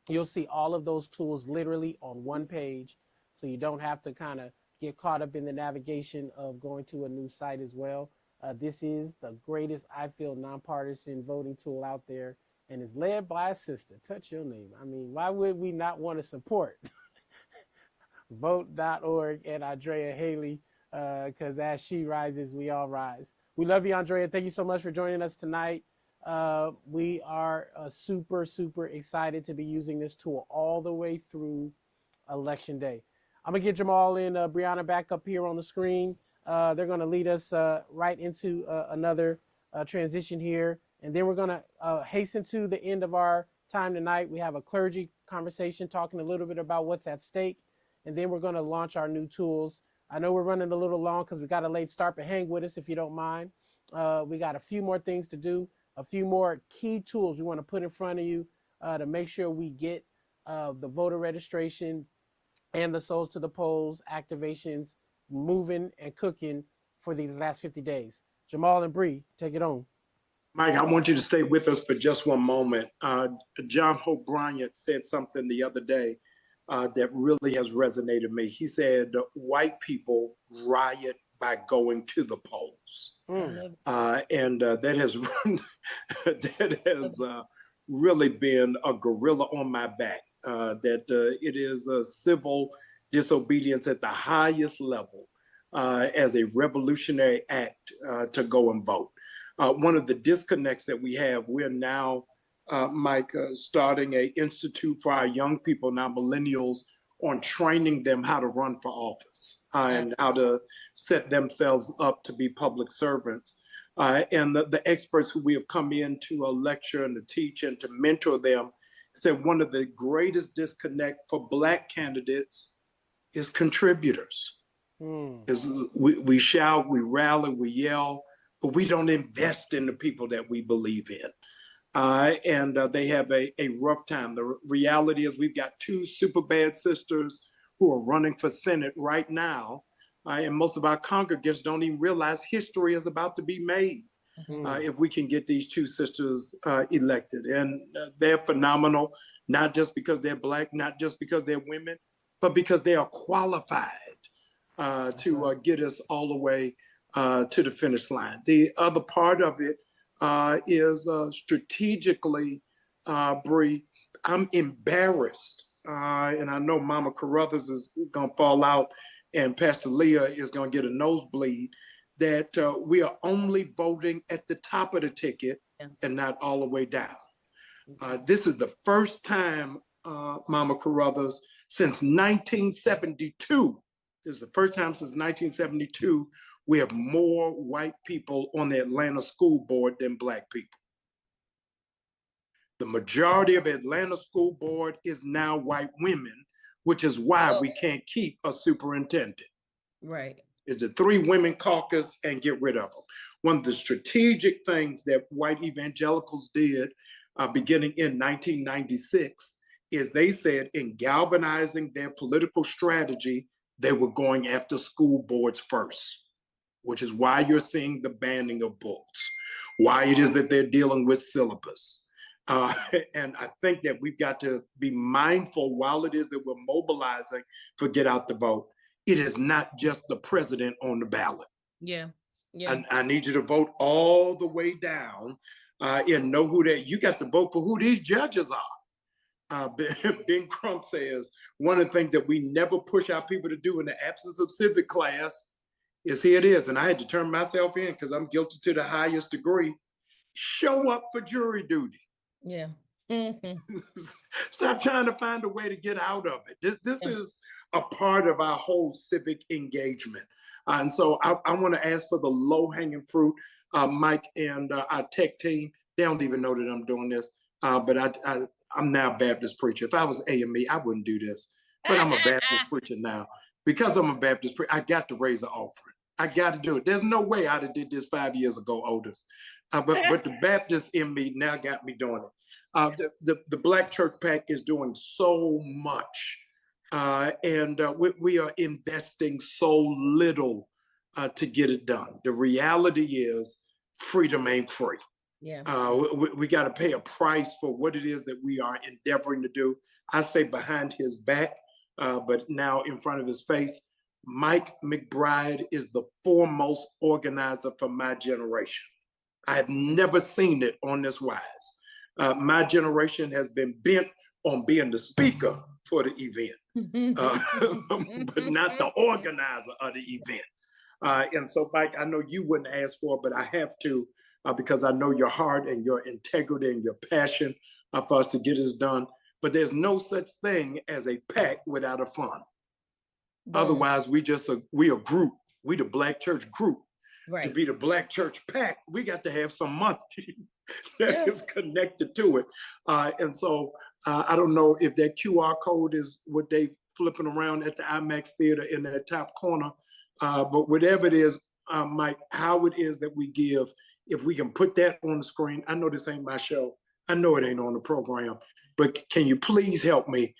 you'll see all of those tools literally on one page. So you don't have to kind of get caught up in the navigation of going to a new site as well. This is the greatest, I feel, nonpartisan voting tool out there, and is led by a sister. Touch your name. I mean, why would we not want to support vote.org and Andrea Haley? Because as she rises, we all rise. We love you, Andrea. Thank you so much for joining us tonight. We are super, super excited to be using this tool all the way through Election Day. I'm going to get Jamal and Brianna back up here on the screen. They're going to lead us right into another transition here. And then we're going to hasten to the end of our time tonight. We have a clergy conversation talking a little bit about what's at stake. And then we're going to launch our new tools. I know we're running a little long because we got a late start, but hang with us if you don't mind. We got a few more things to do, a few more key tools we want to put in front of you to make sure we get the voter registration and the souls to the polls activations moving and cooking for these last 50 days. Jamal and Bree, take it on. Mike, I want you to stay with us for just one moment. John Hope Bryant said something the other day that really has resonated with me. He said, white people riot by going to the polls. And that has really been a gorilla on my back, that it is a civil disobedience at the highest level as a revolutionary act to go and vote. One of the disconnects that we have, we're now, Mike, starting an institute for our young people, now millennials, on training them how to run for office and how to set themselves up to be public servants. And the experts who we have come in to lecture and to teach and to mentor them said one of the greatest disconnect for Black candidates is contributors. Is we shout, we rally, we yell, but we don't invest in the people that we believe in. and they have a rough time. The reality is we've got two super bad sisters who are running for Senate right now, and most of our congregants don't even realize history is about to be made if we can get these two sisters elected. And they're phenomenal, not just because they're Black, not just because they're women, but because they are qualified to get us all the way to the finish line. The other part of it is strategically, Bree, I'm embarrassed, and I know Mama Carruthers is gonna fall out and Pastor Leah is gonna get a nosebleed, that we are only voting at the top of the ticket and not all the way down. This is the first time, Mama Carruthers, since 1972, this is the first time since 1972, we have more white people on the Atlanta school board than Black people. The majority of Atlanta school board is now white women, which is why we can't keep a superintendent. Right. It's a 3 women caucus and get rid of them. One of the strategic things that white evangelicals did beginning in 1996 is they said in galvanizing their political strategy, they were going after school boards first, which is why you're seeing the banning of books, why it is that they're dealing with syllabus. And I think that we've got to be mindful while it is that we're mobilizing for Get Out the Vote, it is not just the president on the ballot. Yeah. Yeah. I need you to vote all the way down and know who that, you got to vote for who these judges are. Ben Crump says, one of the things that we never push our people to do in the absence of civic class is here it is. And I had to turn myself in because I'm guilty to the highest degree. Show up for jury duty. Yeah. Stop trying to find a way to get out of it. This is a part of our whole civic engagement. And so I want to ask for the low-hanging fruit. Mike and our tech team, they don't even know that I'm doing this, but I'm now a Baptist preacher. If I was AME, I wouldn't do this, but I'm a Baptist preacher now. Because I'm a Baptist preacher, I got to raise an offering. I got to do it. There's no way I'd have did this 5 years ago, Otis. But the Baptist in me now got me doing it. The Black Church PAC is doing so much, and we are investing so little to get it done. The reality is freedom ain't free. Yeah. We got to pay a price for what it is that we are endeavoring to do. I say behind his back, but now in front of his face. Mike McBride is the foremost organizer for my generation. I have never seen it on this wise. My generation has been bent on being the speaker for the event, but not the organizer of the event. And so, Mike, I know you wouldn't ask for it, but I have to because I know your heart and your integrity and your passion for us to get this done. But there's no such thing as a PAC without a fund. Otherwise, we a group. We the Black Church group. Right. To be the Black Church PAC, we got to have some money that is connected to it. And so I don't know if that QR code is what they flipping around at the IMAX theater in that top corner, but whatever it is, Mike, how it is that we give, if we can put that on the screen. I know this ain't my show. I know it ain't on the program, but can you please help me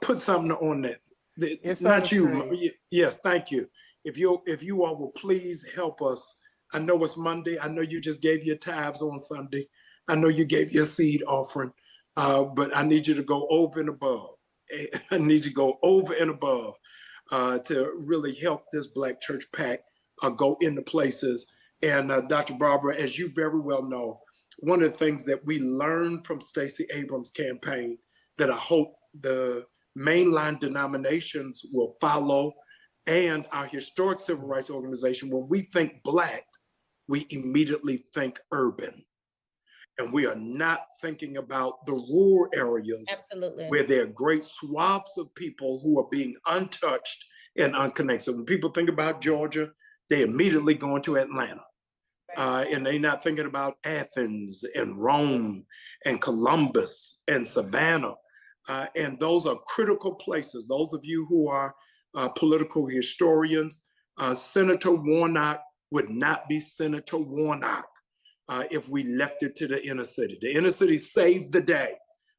put something on that? It's not you. Yes, thank you. If you all will please help us. I know it's Monday. I know you just gave your tithes on Sunday. I know you gave your seed offering, but I need you to go over and above. I need you to go over and above to really help this Black Church PAC go into places. And Dr. Barbara, as you very well know, one of the things that we learned from Stacey Abrams' campaign that I hope the mainline denominations will follow, and our historic civil rights organization, when we think Black, we immediately think urban. And we are not thinking about the rural areas. Absolutely. Where there are great swaths of people who are being untouched and unconnected. So when people think about Georgia, they immediately go into Atlanta. And they're not thinking about Athens and Rome and Columbus and Savannah. And those are critical places. Those of you who are political historians, Senator Warnock would not be Senator Warnock if we left it to the inner city. The inner city saved the day,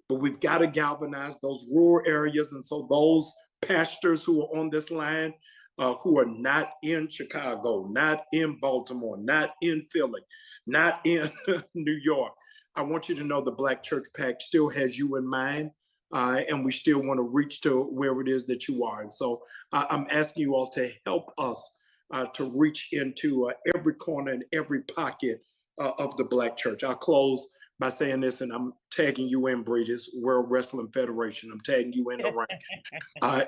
but we've got to galvanize those rural areas. And so those pastors who are on this line, who are not in Chicago, not in Baltimore, not in Philly, not in New York, I want you to know the Black Church PAC still has you in mind. And we still want to reach to where it is that you are. And so I'm asking you all to help us to reach into every corner and every pocket of the Black church. I'll close by saying this, and I'm tagging you in, Breedis, World Wrestling Federation. I'm tagging you in the ring.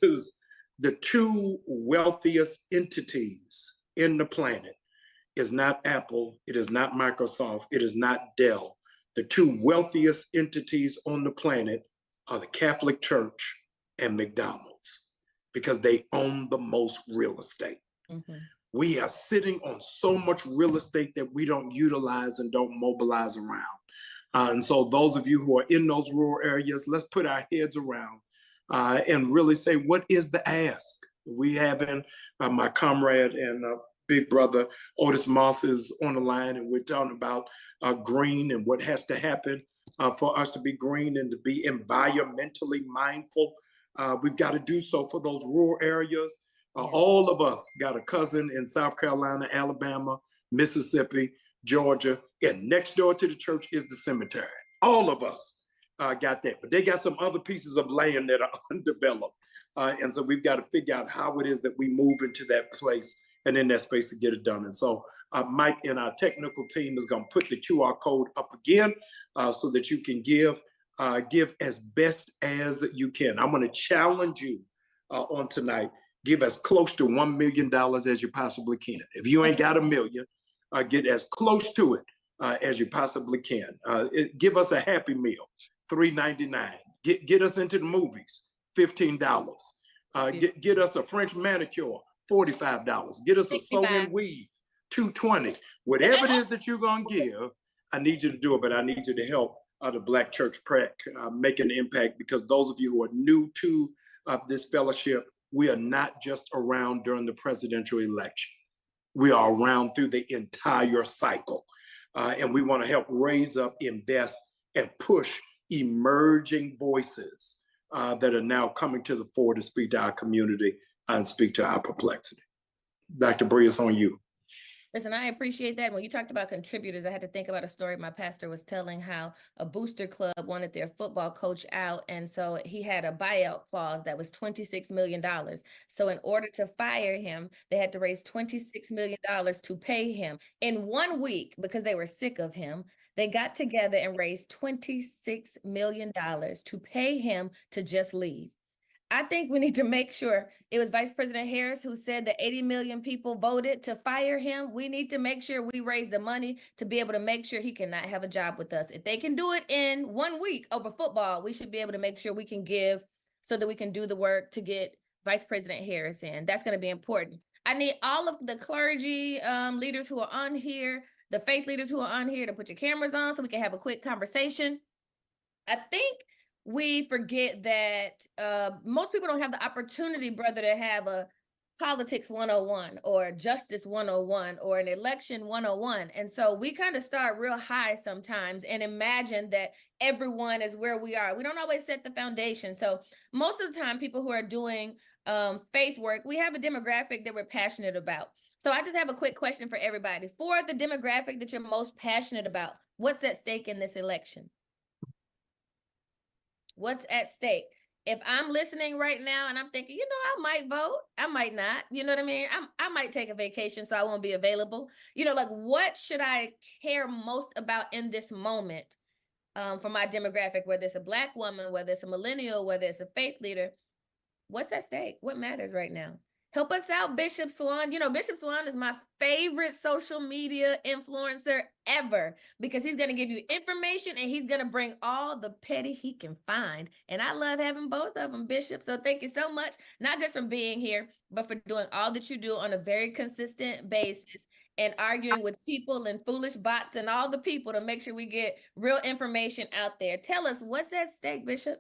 Is the two wealthiest entities in the planet is not Apple, it is not Microsoft, it is not Dell. The two wealthiest entities on the planet are the Catholic Church and McDonald's, because they own the most real estate. Mm-hmm. We are sitting on so much real estate that we don't utilize and don't mobilize around. And so those of you who are in those rural areas, let's put our heads around and really say, what is the ask? We having my comrade and big brother Otis Moss is on the line, and we're talking about green and what has to happen for us to be green and to be environmentally mindful. We've got to do so for those rural areas. All of us got a cousin in South Carolina, Alabama, Mississippi, Georgia, and next door to the church is the cemetery. All of us got that, but they got some other pieces of land that are undeveloped. And so we've got to figure out how it is that we move into that place and in that space to get it done. And so Mike and our technical team is going to put the QR code up again so that you can give as best as you can. I'm going to challenge you on tonight. Give as close to $1 million as you possibly can. If you ain't got $1 million, get as close to it as you possibly can. Give us a Happy Meal, $3.99. Get us into the movies, $15. Get us a French manicure, $45. Get us a sew-in weave, $2.20. Whatever it is that you're gonna give, I need you to do it, but I need you to help the Black Church PAC make an impact, because those of you who are new to this fellowship, we are not just around during the presidential election. We are around through the entire cycle. And we want to help raise up, invest, and push emerging voices that are now coming to the fore to speak to our community and speak to our perplexity. Dr. Bree, it's on you. Listen, I appreciate that. When you talked about contributors, I had to think about a story my pastor was telling, how a booster club wanted their football coach out. And so he had a buyout clause that was $26 million. So in order to fire him, they had to raise $26 million to pay him. In 1 week, because they were sick of him, they got together and raised $26 million to pay him to just leave. I think we need to make sure, it was Vice President Harris who said that 80 million people voted to fire him. We need to make sure we raise the money to be able to make sure he cannot have a job with us. If they can do it in 1 week over football, we should be able to make sure we can give so that we can do the work to get Vice President Harris in. That's going to be important. I need all of the clergy leaders who are on here, the faith leaders who are on here, to put your cameras on so we can have a quick conversation. I think we forget that most people don't have the opportunity, brother, to have a politics 101 or justice 101 or an election 101. And so we kind of start real high sometimes and imagine that everyone is where we are. We don't always set the foundation. So most of the time, people who are doing faith work, we have a demographic that we're passionate about. So I just have a quick question for everybody. For the demographic that you're most passionate about, what's at stake in this election? What's at stake? If I'm listening right now and I'm thinking, I might vote, I might not, you know what I mean? I might take a vacation, so I won't be available. Like, what should I care most about in this moment for my demographic, whether it's a Black woman, whether it's a millennial, whether it's a faith leader? What's at stake? What matters right now? Help us out, Bishop Swan. Bishop Swan is my favorite social media influencer ever, because he's going to give you information and he's going to bring all the petty he can find. And I love having both of them, Bishop. So thank you so much, not just for being here, but for doing all that you do on a very consistent basis and arguing with people and foolish bots and all the people to make sure we get real information out there. Tell us, what's at stake, Bishop?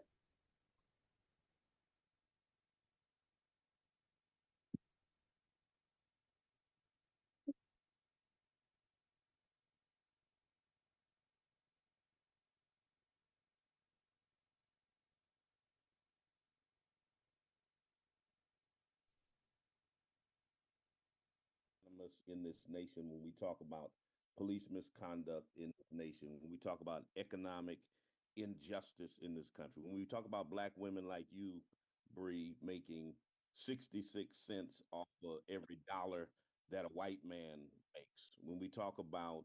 us in this nation when we talk about police misconduct in this nation, when we talk about economic injustice in this country, when we talk about Black women like you, Bree, making 66 cents off of every dollar that a white man makes, when we talk about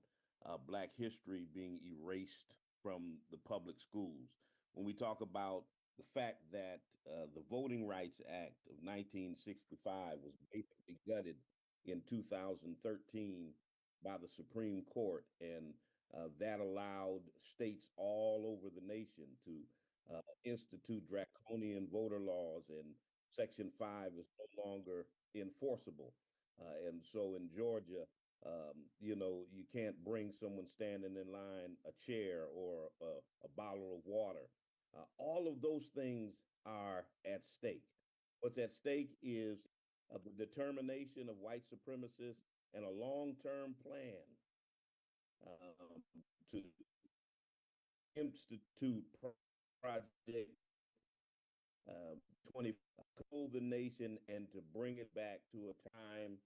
Black history being erased from the public schools, when we talk about the fact that the Voting Rights Act of 1965 was basically gutted in 2013 by the Supreme Court, and that allowed states all over the nation to institute draconian voter laws, and Section 5 is no longer enforceable. And so in Georgia, you know, you can't bring someone standing in line a chair or a bottle of water. All of those things are at stake. What's at stake is the determination of white supremacists and a long-term plan to institute Project 20, cool the nation, and to bring it back to a time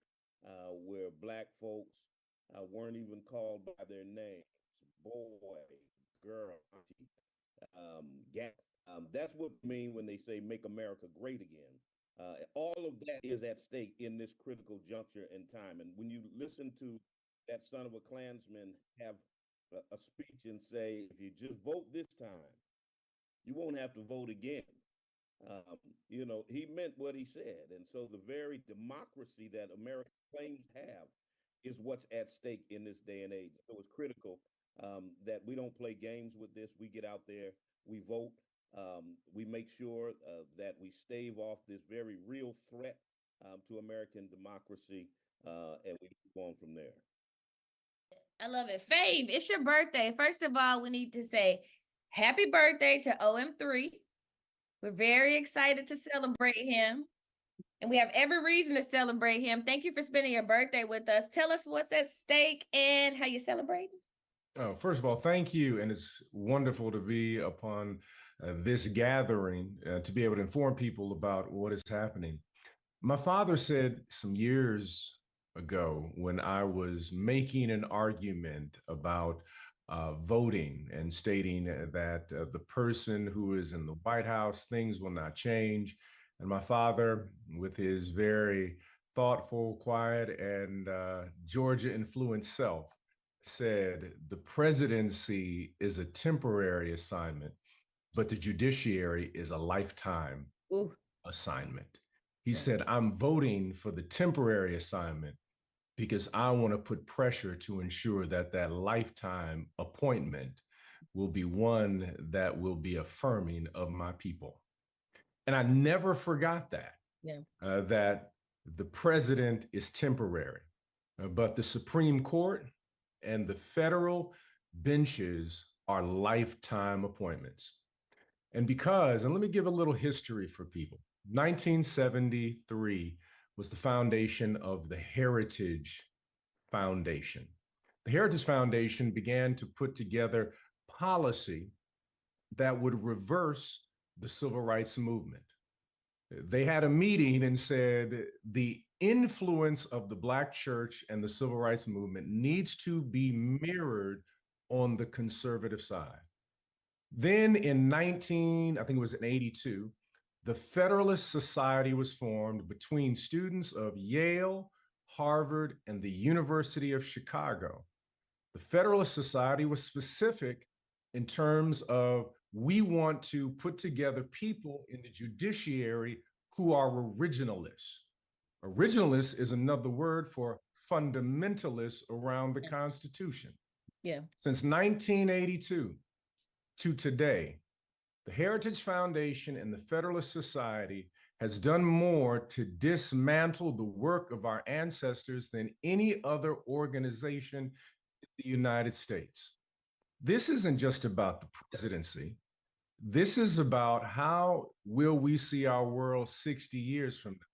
where Black folks weren't even called by their names, boy, girl, auntie, gap. That's what I mean when they say make America great again. All of that is at stake in this critical juncture in time. And when you listen to that son of a Klansman have a speech and say, if you just vote this time, you won't have to vote again. You know, he meant what he said. And so the very democracy that America claims to have is what's at stake in this day and age. So it's critical that we don't play games with this. We get out there, we vote, we make sure that we stave off this very real threat to American democracy, and we move on from there. I love it. Fave, it's your birthday. First of all, we need to say happy birthday to OM3. We're very excited to celebrate him. And we have every reason to celebrate him. Thank you for spending your birthday with us. Tell us what's at stake and how you celebrate. Oh, first of all, thank you. And it's wonderful to be upon this gathering to be able to inform people about what is happening. My father said some years ago when I was making an argument about voting and stating that the person who is in the White House, things will not change. And my father, with his very thoughtful, quiet, and Georgia influenced self, said the presidency is a temporary assignment, but the judiciary is a lifetime assignment. He said, I'm voting for the temporary assignment because I want to put pressure to ensure that that lifetime appointment will be one that will be affirming of my people. And I never forgot that, that the president is temporary, but the Supreme Court and the federal benches are lifetime appointments. And because, and let me give a little history for people, 1973 was the foundation of the Heritage Foundation. The Heritage Foundation began to put together policy that would reverse the civil rights movement. They had a meeting and said the influence of the Black church and the civil rights movement needs to be mirrored on the conservative side. Then in I think it was in 82, the Federalist Society was formed between students of Yale, Harvard, and the University of Chicago. The Federalist Society was specific in terms of we want to put together people in the judiciary who are originalists. Originalist is another word for fundamentalists around the Constitution. Since 1982 to today, the Heritage Foundation and the Federalist Society has done more to dismantle the work of our ancestors than any other organization in the United States. This isn't just about the presidency. This is about how will we see our world 60 years from now.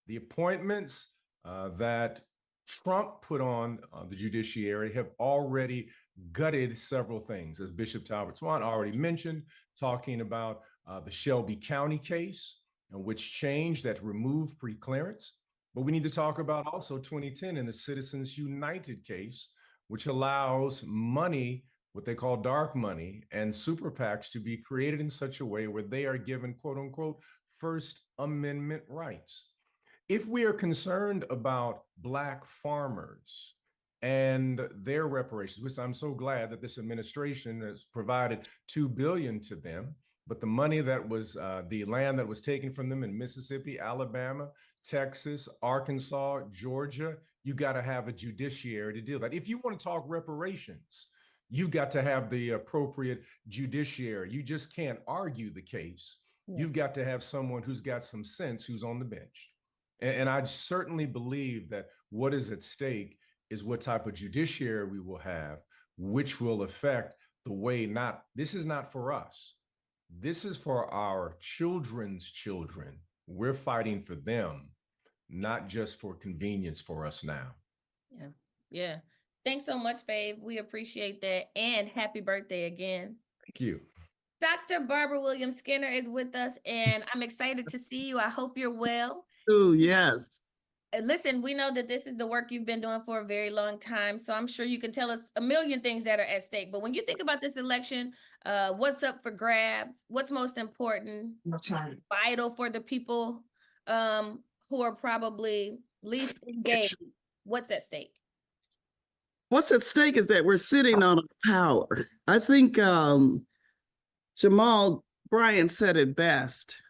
The appointments that Trump put on the judiciary have already gutted several things, as Bishop Talbot Swan already mentioned, talking about the Shelby County case, which changed that removed preclearance. But we need to talk about also 2010 in the Citizens United case, which allows money, what they call dark money, and super PACs to be created in such a way where they are given, quote unquote, First Amendment rights. If we are concerned about Black farmers and their reparations, which I'm so glad that this administration has provided $2 billion to them, but the money that was the land that was taken from them in Mississippi, Alabama, Texas, Arkansas, Georgia, you got to have a judiciary to deal with that. If you want to talk reparations, you've got to have the appropriate judiciary. You just can't argue the case. You've got to have someone who's got some sense who's on the bench. And I certainly believe that what is at stake is what type of judiciary we will have, which will affect the way this is not for us. This is for our children's children. We're fighting for them, not just for convenience for us now. Yeah. Yeah. Thanks so much, Fave. We appreciate that. And happy birthday again. Thank you. Dr. Barbara Williams Skinner is with us, and I'm excited to see you. I hope you're well. Oh, yes. Listen, we know that this is the work you've been doing for a very long time, so I'm sure you can tell us a million things that are at stake. But when you think about this election, what's up for grabs? What's most important? Vital for the people who are probably least engaged? What's at stake? What's at stake is that we're sitting on power. I think Jamal Bryant said it best.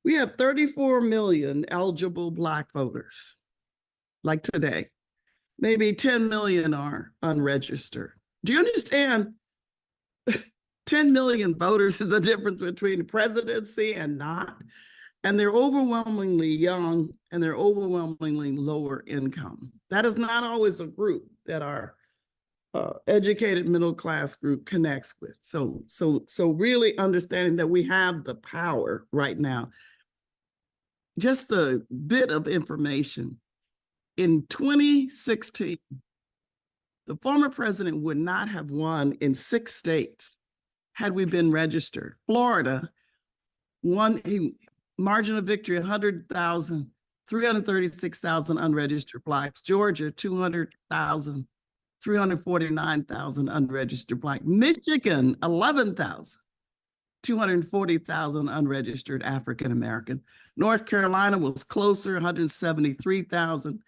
We have 34 million eligible Black voters, like today. Maybe 10 million are unregistered. Do you understand? 10 million voters is the difference between the presidency and not. And they're overwhelmingly young and they're overwhelmingly lower income. That is not always a group that our educated middle class group connects with. So really understanding that we have the power right now. Just a bit of information. In 2016, the former president would not have won in 6 states had we been registered. Florida won, margin of victory, 100,000, 336,000 unregistered Blacks. Georgia, 200,000, 349,000 unregistered Black. Michigan, 11,000. 240,000 unregistered African American. North Carolina was closer, 173,000,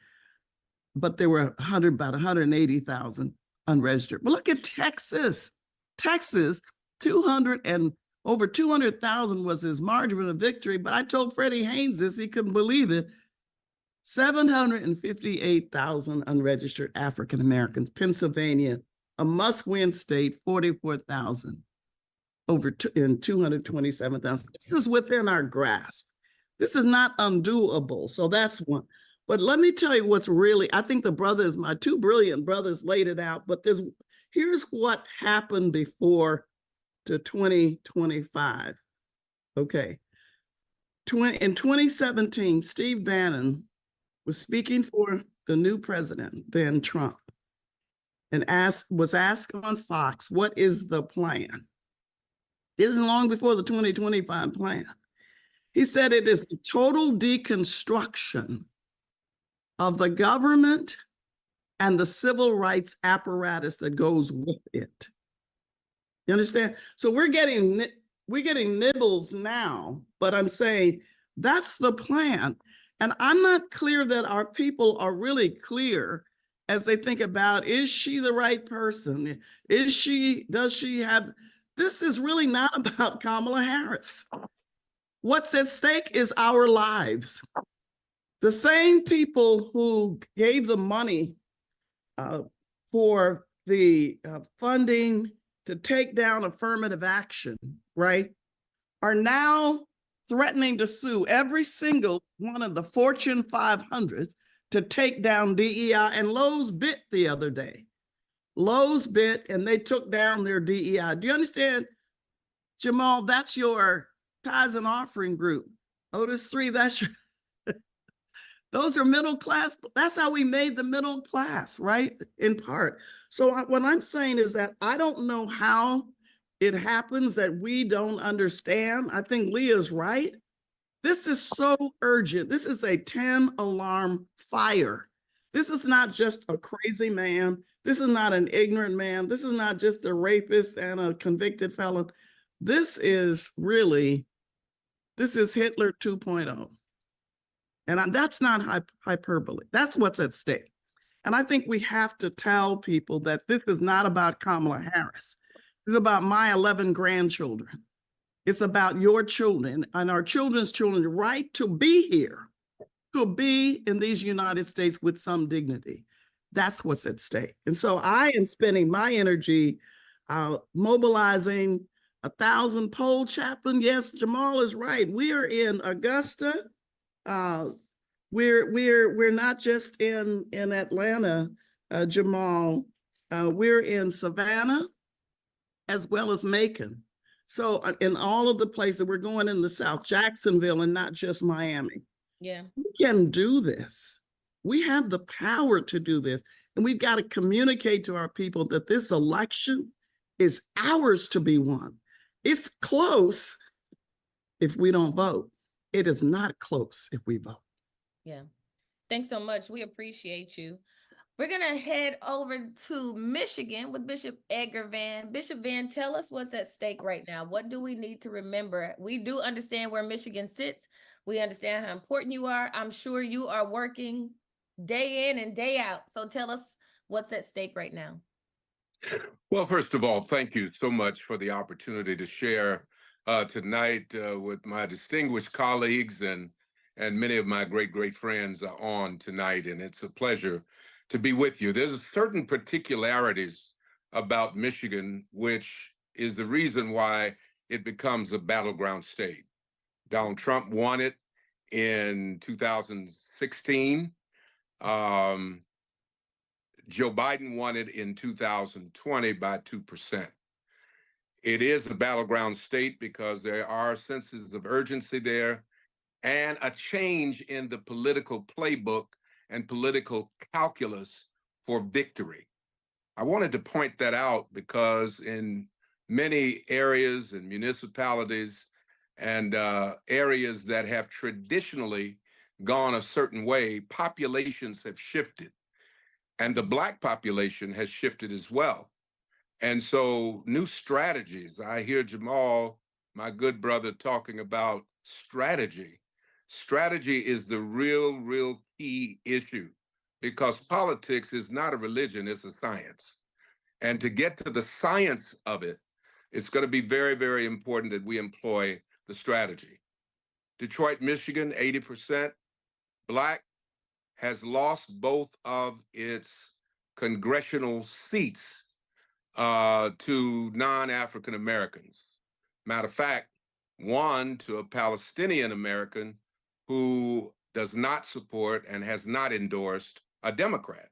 but there were about 180,000 unregistered. But look at Texas. Texas, over 200,000 was his margin of victory, but I told Freddie Haynes this, he couldn't believe it. 758,000 unregistered African Americans. Pennsylvania, a must-win state, 44,000. In 227,000. This is within our grasp. This is not undoable. So that's one. But let me tell you what's really, I think the brothers, my 2 brilliant brothers laid it out, but here's what happened before to 2025. Okay. In 2017, Steve Bannon was speaking for the new president, then Trump, and was asked on Fox, what is the plan? This is long before the 2025 plan. He said it is a total deconstruction of the government and the civil rights apparatus that goes with it. You understand? So we're getting nibbles now, but I'm saying that's the plan. And I'm not clear that our people are really clear as they think about, is she the right person? Does she have, this is really not about Kamala Harris. What's at stake is our lives. The same people who gave the money for the funding to take down affirmative action, right, are now threatening to sue every single one of the Fortune 500 to take down DEI. And Lowe's bit the other day. Lowe's bit and they took down their DEI. Do you understand, Jamal? That's your tithes and offering group. Otis 3, that's your, those are middle class. That's how we made the middle class, right? In part. So what I'm saying is that I don't know how it happens that we don't understand. I think Leah's right, This is so urgent. This is a 10-alarm fire. This is not just a crazy man. This is not an ignorant man. This is not just a rapist and a convicted felon. This is Hitler 2.0. And that's not hyperbole. That's what's at stake. And I think we have to tell people that this is not about Kamala Harris. It's about my 11 grandchildren. It's about your children and our children's children's right to be here, to be in these United States with some dignity. That's what's at stake. And so I am spending my energy mobilizing 1,000 poll chaplain. Yes, Jamal is right. We are in Augusta. We're not just in Atlanta, Jamal. We're in Savannah as well as Macon. So in all of the places, we're going in the South, Jacksonville, and not just Miami. Yeah. We can do this. We have the power to do this. And we've got to communicate to our people that this election is ours to be won. It's close if we don't vote. It is not close if we vote. Yeah. Thanks so much. We appreciate you. We're going to head over to Michigan with Bishop Edgar Van. Bishop Van, tell us what's at stake right now. What do we need to remember? We do understand where Michigan sits. We understand how important you are. I'm sure you are working day in and day out. So tell us what's at stake right now. Well, first of all, thank you so much for the opportunity to share tonight with my distinguished colleagues and many of my great friends are on tonight, and it's a pleasure to be with you. There's certain particularities about Michigan, which is the reason why it becomes a battleground state. Donald Trump won it in 2016. Joe Biden won it in 2020 by 2%. It is a battleground state because there are senses of urgency there and a change in the political playbook and political calculus for victory. I wanted to point that out because in many areas and municipalities and areas that have traditionally gone a certain way, populations have shifted. And the Black population has shifted as well. And so new strategies, I hear Jamal, my good brother, talking about strategy. Strategy is the real key issue because politics is not a religion, it's a science. And to get to the science of it, it's going to be very important that we employ the strategy. Detroit, Michigan, 80% Black, has lost both of its congressional seats to non-African Americans. Matter of fact, one to a Palestinian American who does not support and has not endorsed a Democrat,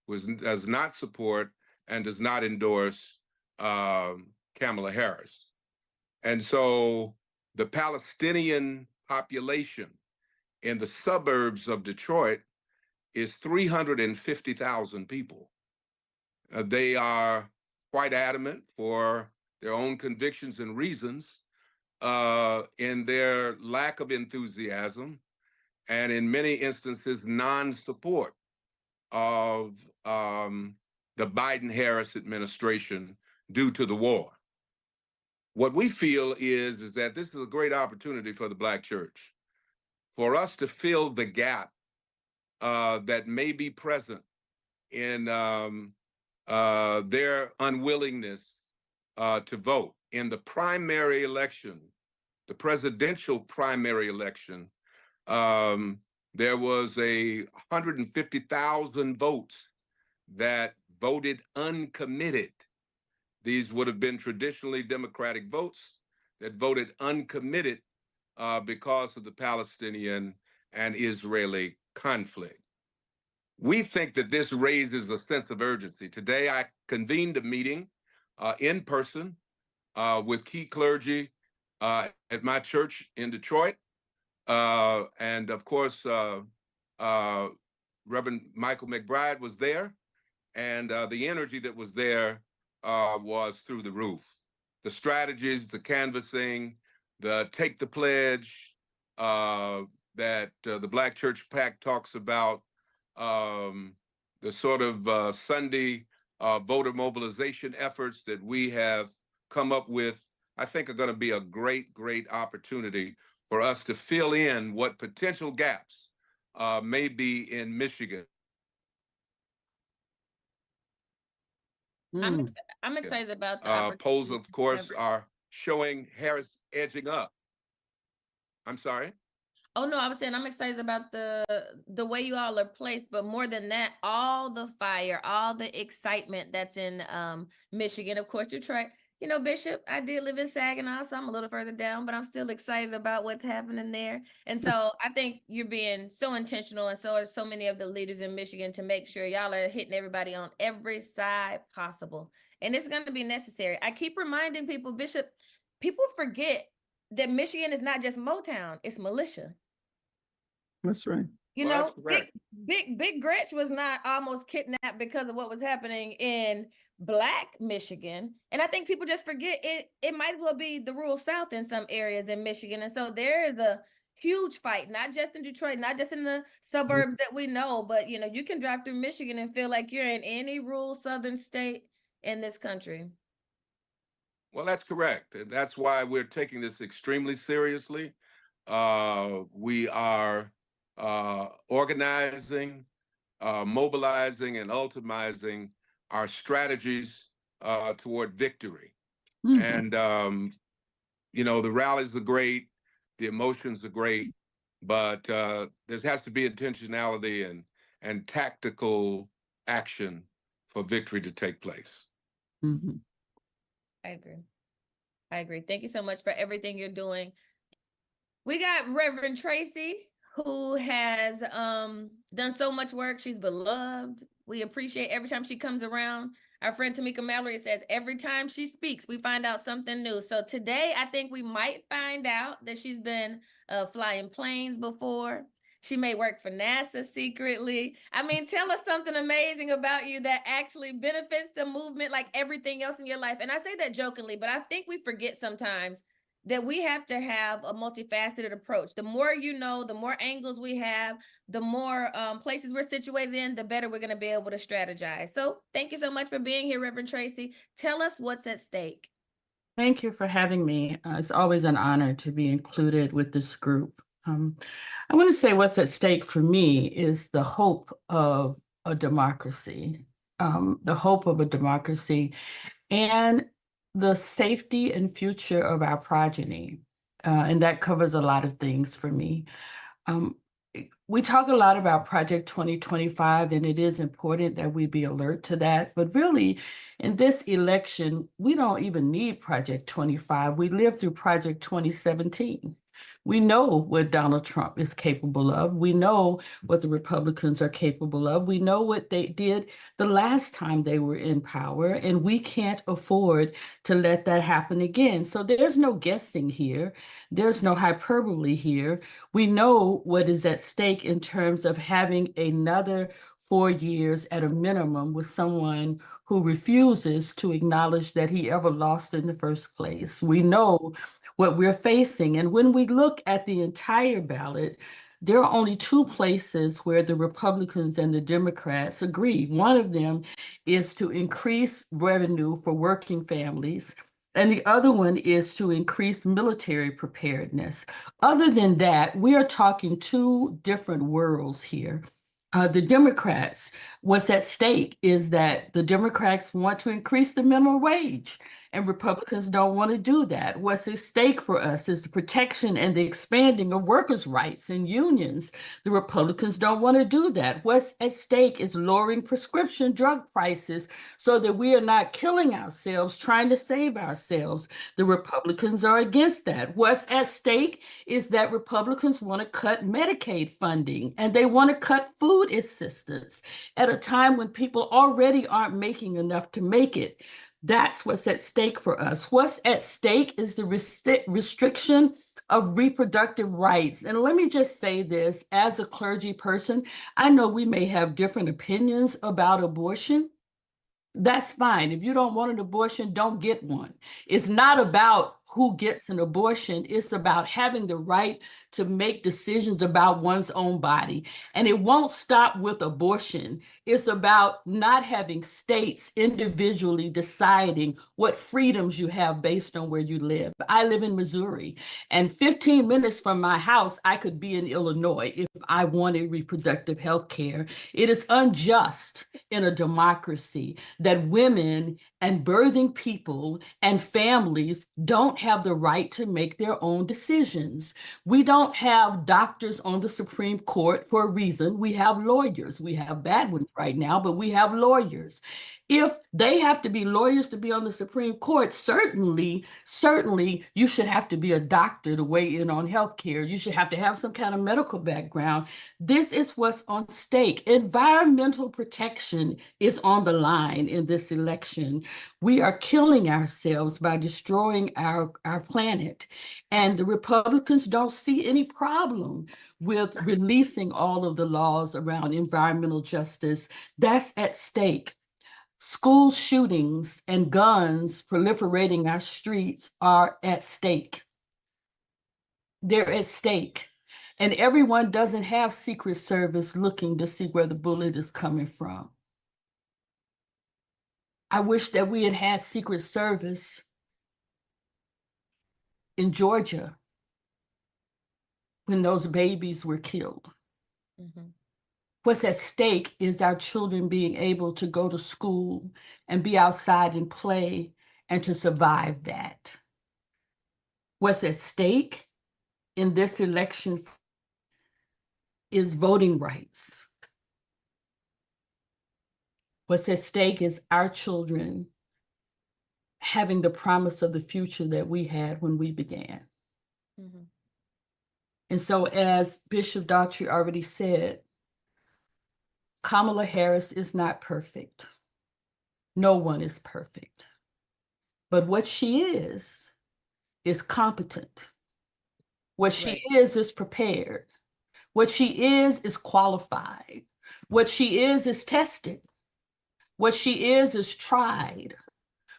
who does not support and does not endorse Kamala Harris. And so the Palestinian population in the suburbs of Detroit is 350,000 people. They are quite adamant for their own convictions and reasons in their lack of enthusiasm and in many instances non-support of the Biden-Harris administration due to the war. What we feel is that this is a great opportunity for the Black church, for us to fill the gap that may be present in their unwillingness to vote. In the primary election, the presidential primary election, there was 150,000 votes that voted uncommitted. These would have been traditionally Democratic votes that voted uncommitted because of the Palestinian and Israeli conflict. We think that this raises a sense of urgency. Today, I convened a meeting in person with key clergy at my church in Detroit. And of course, Reverend Michael McBride was there. And the energy that was there was through the roof. The strategies, the canvassing, the take the pledge, that the Black Church Pact talks about, the sort of Sunday voter mobilization efforts that we have come up with, I think are going to be a great, great opportunity for us to fill in what potential gaps may be in Michigan. I'm I'm excited about the Polls, opportunity of course, to- are showing Harris edging up. I'm sorry? Oh no, I was saying I'm excited about the way you all are placed, but more than that, all the fire, all the excitement that's in Michigan. Of course, Detroit. You know, Bishop, I did live in Saginaw, so I'm a little further down, but I'm still excited about what's happening there. And so I think you're being so intentional, and so are so many of the leaders in Michigan to make sure y'all are hitting everybody on every side possible. And it's going to be necessary. I keep reminding people, Bishop, people forget that Michigan is not just Motown, it's militia. That's right. You Well, know, that's correct. Big Gretch was not almost kidnapped because of what was happening in Black Michigan. And I think people just forget it might as well be the rural South in some areas in Michigan. And so there is a huge fight, not just in Detroit, not just in the suburbs that we know, but you know, you can drive through Michigan and feel like you're in any rural southern state in this country. Well, that's correct. And that's why we're taking this extremely seriously. We are organizing, mobilizing, and ultimizing our strategies toward victory. And, you know, the rallies are great, the emotions are great, but there has to be intentionality and tactical action for victory to take place. Mhm. I agree. I agree. Thank you so much for everything you're doing. We got Reverend Tracy, who has done so much work. She's beloved. We appreciate every time she comes around. Our friend Tamika Mallory says every time she speaks, we find out something new. So today, I think we might find out that she's been flying planes before. She may work for NASA secretly. I mean, tell us something amazing about you that actually benefits the movement like everything else in your life. And I say that jokingly, but I think we forget sometimes that we have to have a multifaceted approach. The more you know, the more angles we have, the more places we're situated in, the better we're going to be able to strategize. So thank you so much for being here, Reverend Tracy. Tell us what's at stake. Thank you for having me. It's always an honor to be included with this group. I want to say what's at stake for me is the hope of a democracy, and the safety and future of our progeny. And that covers a lot of things for me. We talk a lot about Project 2025, and it is important that we be alert to that. But really, in this election, we don't even need Project 25. We lived through Project 2017. We know what Donald Trump is capable of. We know what the Republicans are capable of. We know what they did the last time they were in power, and we can't afford to let that happen again. So there's no guessing here. There's no hyperbole here. We know what is at stake in terms of having another 4 years at a minimum with someone who refuses to acknowledge that he ever lost in the first place. We know what we're facing. And when we look at the entire ballot, there are only two places where the Republicans and the Democrats agree. One of them is to increase revenue for working families, and the other one is to increase military preparedness. Other than that, we are talking two different worlds here. The Democrats, what's at stake is that the Democrats want to increase the minimum wage, and Republicans don't want to do that. What's at stake for us is the protection and the expanding of workers' rights and unions. The Republicans don't want to do that. What's at stake is lowering prescription drug prices so that we are not killing ourselves trying to save ourselves. The Republicans are against that. What's at stake is that Republicans want to cut Medicaid funding, and they want to cut food assistance at a time when people already aren't making enough to make it. That's what's at stake for us. What's at stake is the restriction of reproductive rights. And let me just say this, as a clergy person, I know we may have different opinions about abortion. That's fine. If you don't want an abortion, don't get one. It's not about who gets an abortion. It's about having the right to make decisions about one's own body. And it won't stop with abortion. It's about not having states individually deciding what freedoms you have based on where you live. I live in Missouri, and 15 minutes from my house, I could be in Illinois if I wanted reproductive health care. It is unjust in a democracy that women and birthing people and families don't have the right to make their own decisions. We don't have doctors on the Supreme Court for a reason. We have lawyers. We have bad ones right now, but we have lawyers. If they have to be lawyers to be on the Supreme Court, certainly you should have to be a doctor to weigh in on healthcare. You should have to have some kind of medical background. This is what's on stake. Environmental protection is on the line in this election. We are killing ourselves by destroying our planet. And the Republicans don't see any problem with releasing all of the laws around environmental justice. That's at stake. School shootings and guns proliferating our streets are at stake. They're at stake. And everyone doesn't have Secret Service looking to see where the bullet is coming from. I wish that we had had Secret Service in Georgia when those babies were killed. Mhm. What's at stake is our children being able to go to school and be outside and play and to survive that. What's at stake in this election is voting rights. What's at stake is our children having the promise of the future that we had when we began. Mhm. And so, as Bishop Daughtry already said, Kamala Harris is not perfect. No one is perfect. But what she is competent. What she is prepared. What she is qualified. What she is tested. What she is tried.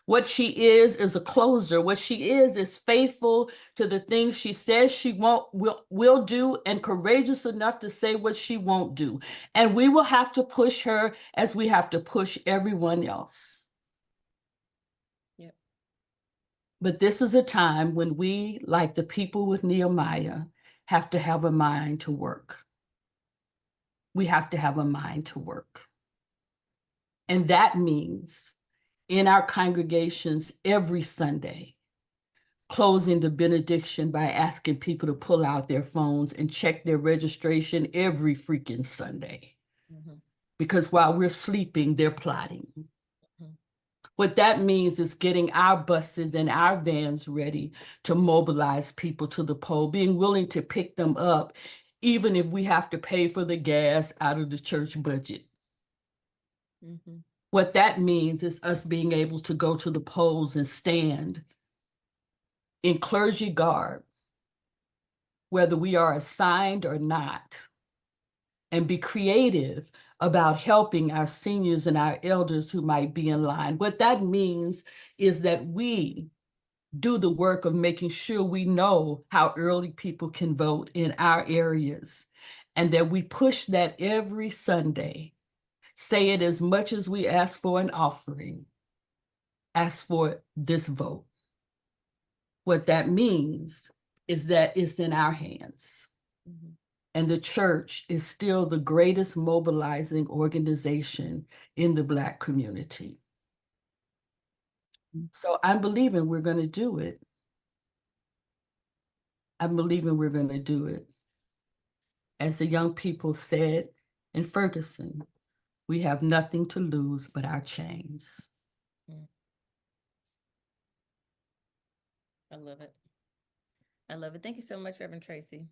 What she is a closer. What she is faithful to the things she says she will do, and courageous enough to say what she won't do. And we will have to push her as we have to push everyone else. Yep. But this is a time when we, like the people with Nehemiah, have to have a mind to work. We have to have a mind to work. And that means in our congregations every Sunday, closing the benediction by asking people to pull out their phones and check their registration every freaking Sunday. Mhm. Because while we're sleeping, they're plotting. Mhm. What that means is getting our buses and our vans ready to mobilize people to the poll, being willing to pick them up, even if we have to pay for the gas out of the church budget. Mhm. What that means is us being able to go to the polls and stand in clergy garb, whether we are assigned or not, and be creative about helping our seniors and our elders who might be in line. What that means is that we do the work of making sure we know how early people can vote in our areas, and that we push that every Sunday. Say it as much as we ask for an offering, ask for this vote. What that means is that it's in our hands. Mhm. And the church is still the greatest mobilizing organization in the Black community. So I'm believing we're going to do it. I'm believing we're going to do it. As the young people said in Ferguson, we have nothing to lose but our chains. I love it. I love it. Thank you so much, Reverend Tracy.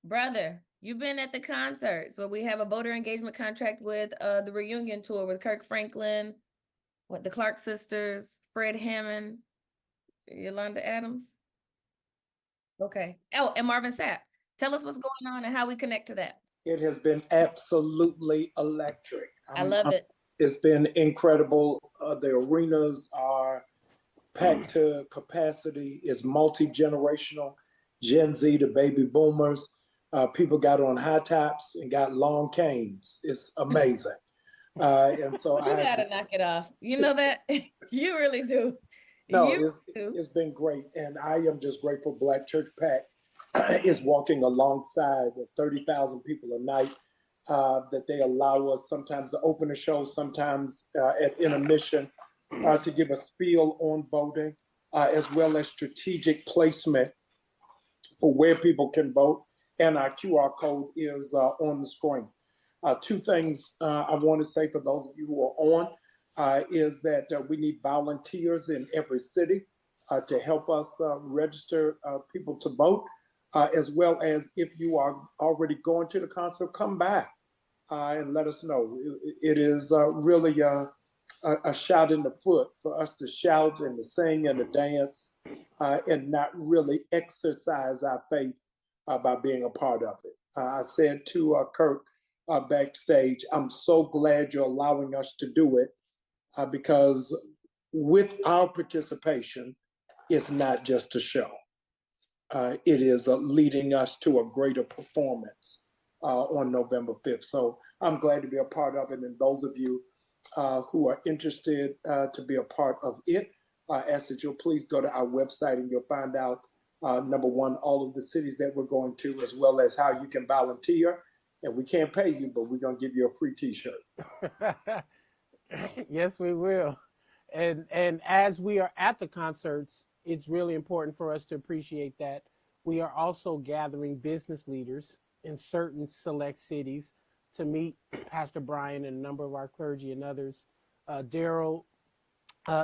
Brother, you've been at the concerts, but we have a voter engagement contract with the reunion tour with Kirk Franklin, the Clark sisters, Fred Hammond, Yolanda Adams. Okay. Oh, and Marvin Sapp. Tell us what's going on and how we connect to that. It has been absolutely electric. I love it. It's been incredible. The arenas are packed to capacity. It's multi-generational. Gen Z to baby boomers. People got on high tops and got long canes. It's amazing. And so You gotta knock it off. You know that? You really do. No, You do. it's been great. And I am just grateful Black Church Pack is walking alongside the 30,000 people a night, that they allow us sometimes to open a show, sometimes at intermission, to give a spiel on voting, as well as strategic placement for where people can vote. And our QR code is on the screen. Two things I want to say for those of you who are on is that we need volunteers in every city to help us register people to vote, as well as if you are already going to the concert, come back and let us know. It is really a shot in the foot for us to shout and to sing and to dance and not really exercise our faith by being a part of it. I said to Kirk backstage, I'm so glad you're allowing us to do it because with our participation, it's not just a show. It is leading us to a greater performance on November 5th. So I'm glad to be a part of it. And those of you who are interested to be a part of it, ask that you'll please go to our website and you'll find out, number one, all of the cities that we're going to, as well as how you can volunteer. And we can't pay you, but we're going to give you a free t-shirt. Yes, we will. And as we are at the concerts, it's really important for us to appreciate that we are also gathering business leaders in certain select cities to meet Pastor Brian and a number of our clergy and others. Daryl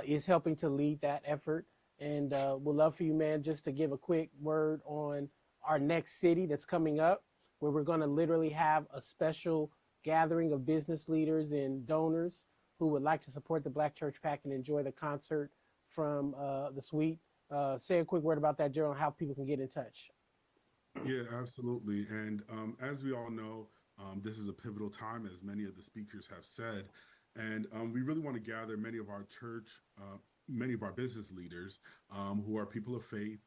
is helping to lead that effort. And we'd love for you, man, just to give a quick word on our next city that's coming up, where we're going to literally have a special gathering of business leaders and donors who would like to support the Black Church Pack and enjoy the concert from the suite. Say a quick word about that, Gerald, how people can get in touch. Yeah, absolutely. And as we all know, this is a pivotal time, as many of the speakers have said. And we really want to gather many of our church, many of our business leaders who are people of faith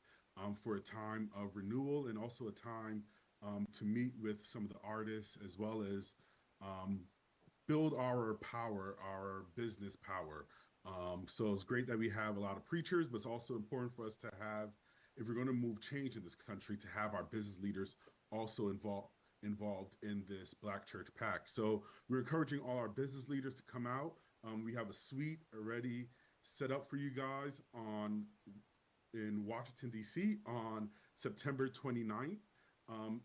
for a time of renewal and also a time to meet with some of the artists as well as build our power, our business power. So it's great that we have a lot of preachers, but it's also important for us to have, if we're going to move change in this country, to have our business leaders also involved in this Black Church Pack. So we're encouraging all our business leaders to come out. We have a suite already set up for you guys in Washington, D.C. on September 29th.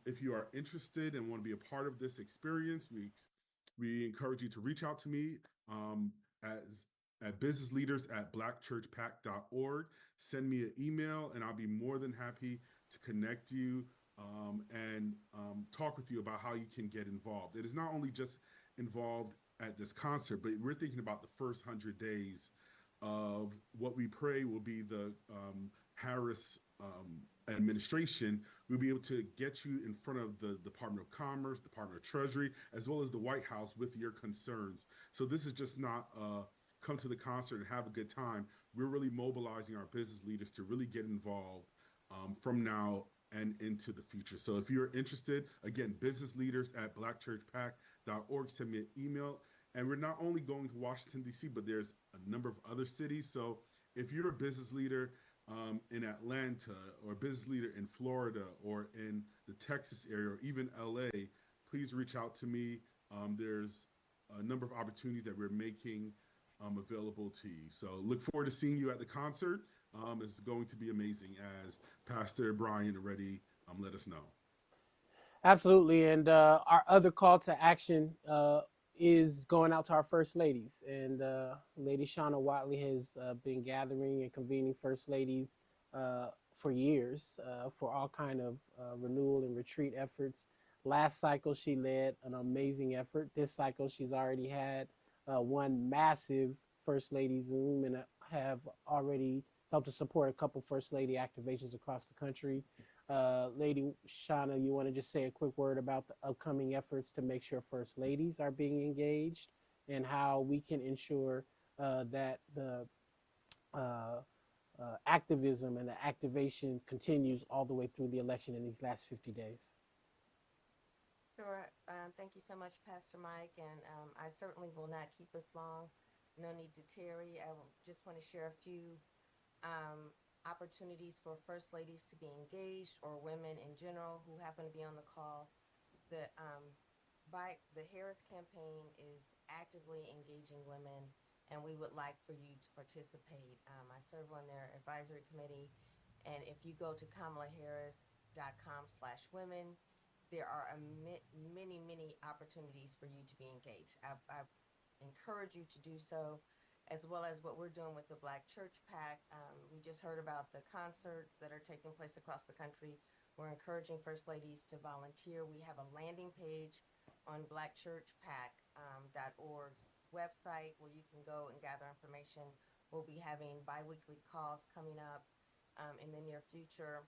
If you are interested and want to be a part of this experience, we encourage you to reach out to me at businessleaders@blackchurchpack.org. Send me an email, and I'll be more than happy to connect you and talk with you about how you can get involved. It is not only just involved at this concert, but we're thinking about the first 100 days of what we pray will be the Harris administration. We'll be able to get you in front of the Department of Commerce, Department of Treasury, as well as the White House with your concerns. So this is just not come to the concert and have a good time. We're really mobilizing our business leaders to really get involved from now and into the future. So if you're interested, again, businessleaders@blackchurchpack.org, send me an email. And we're not only going to Washington, D.C., but there's a number of other cities. So if you're a business leader in Atlanta or a business leader in Florida or in the Texas area or even LA, please reach out to me. There's a number of opportunities that we're making available to you. So look forward to seeing you at the concert. It's going to be amazing, as Pastor Brian already let us know. Absolutely. And our other call to action is going out to our first ladies. And Lady Shauna Watley has been gathering and convening first ladies for years for all kind of renewal and retreat efforts. Last cycle, she led an amazing effort. This cycle, she's already had one massive First Lady Zoom and have already helped to support a couple First Lady activations across the country. Lady Shauna, you want to just say a quick word about the upcoming efforts to make sure First Ladies are being engaged and how we can ensure that the activism and the activation continues all the way through the election in these last 50 days. Sure. Thank you so much, Pastor Mike. And I certainly will not keep us long. No need to tarry. Just want to share a few opportunities for first ladies to be engaged, or women in general who happen to be on the call. The the Harris campaign is actively engaging women, and we would like for you to participate. I serve on their advisory committee, and if you go to kamalaharris.com/women, there are many opportunities for you to be engaged. I encourage you to do so, as well as what we're doing with the Black Church PAC. We just heard about the concerts that are taking place across the country. We're encouraging First Ladies to volunteer. We have a landing page on blackchurchpac.org's website where you can go and gather information. We'll be having bi-weekly calls coming up in the near future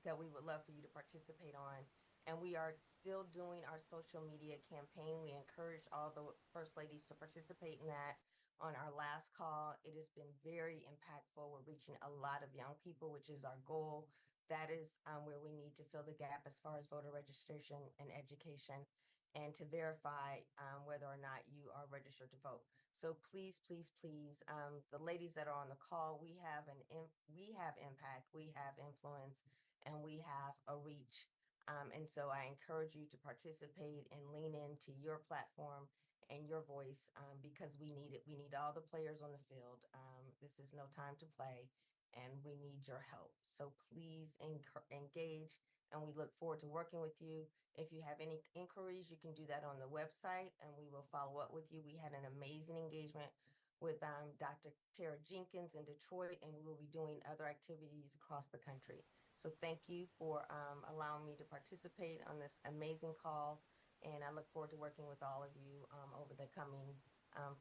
that we would love for you to participate on. And we are still doing our social media campaign. We encourage all the First Ladies to participate in that. On our last call, it has been very impactful. We're reaching a lot of young people, which is our goal. That is where we need to fill the gap as far as voter registration and education, and to verify whether or not you are registered to vote. So please, please, please, the ladies that are on the call, we have impact, we have influence, and we have a reach. And so I encourage you to participate and lean into your platform and your voice, because we need it. We need all the players on the field. This is no time to play, and we need your help. So please engage, and we look forward to working with you. If you have any inquiries, you can do that on the website, and we will follow up with you. We had an amazing engagement with Dr. Tara Jenkins in Detroit, and we will be doing other activities across the country. So thank you for allowing me to participate on this amazing call, and I look forward to working with all of you over the coming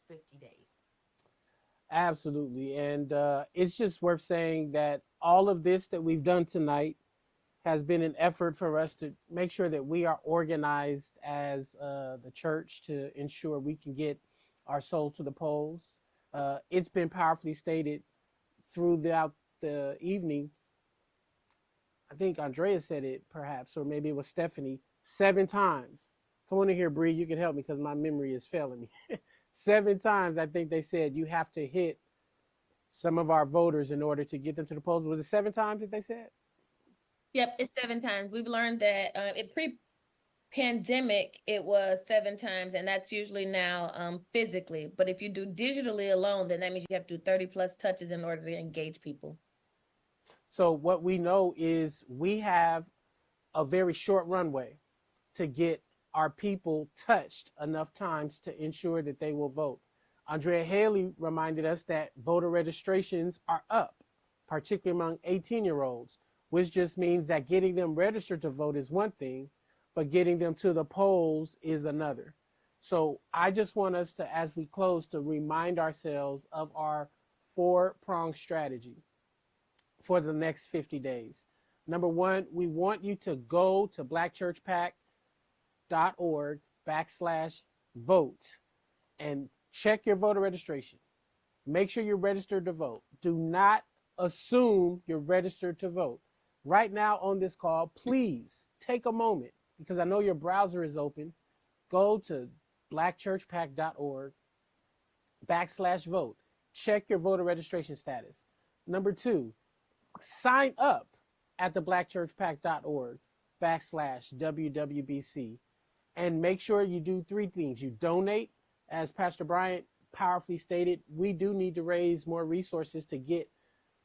50 days. Absolutely. And it's just worth saying that all of this that we've done tonight has been an effort for us to make sure that we are organized as the church to ensure we can get our souls to the polls. It's been powerfully stated throughout the evening. I think Andrea said it perhaps, or maybe it was Stephanie, 7 times. Come on in here, Bree. You can help me because my memory is failing me. 7 times, I think they said you have to hit some of our voters in order to get them to the polls. Was it 7 times that they said? Yep, it's 7 times. We've learned that pre-pandemic, it was 7 times, and that's usually now physically. But if you do digitally alone, then that means you have to do 30 plus touches in order to engage people. So what we know is we have a very short runway to get our people touched enough times to ensure that they will vote. Andrea Haley reminded us that voter registrations are up, particularly among 18-year-olds, which just means that getting them registered to vote is one thing, but getting them to the polls is another. So I just want us to, as we close, to remind ourselves of our 4-pronged strategy for the next 50 days. Number 1, we want you to go to blackchurchpac.org/vote and check your voter registration. Make sure you're registered to vote. Do not assume you're registered to vote. Right now on this call, please take a moment, because I know your browser is open. Go to blackchurchpac.org/vote. Check your voter registration status. Number 2, sign up at the blackchurchpac.org/WWBC, and make sure you do 3 things. You donate. As Pastor Bryant powerfully stated, we do need to raise more resources to get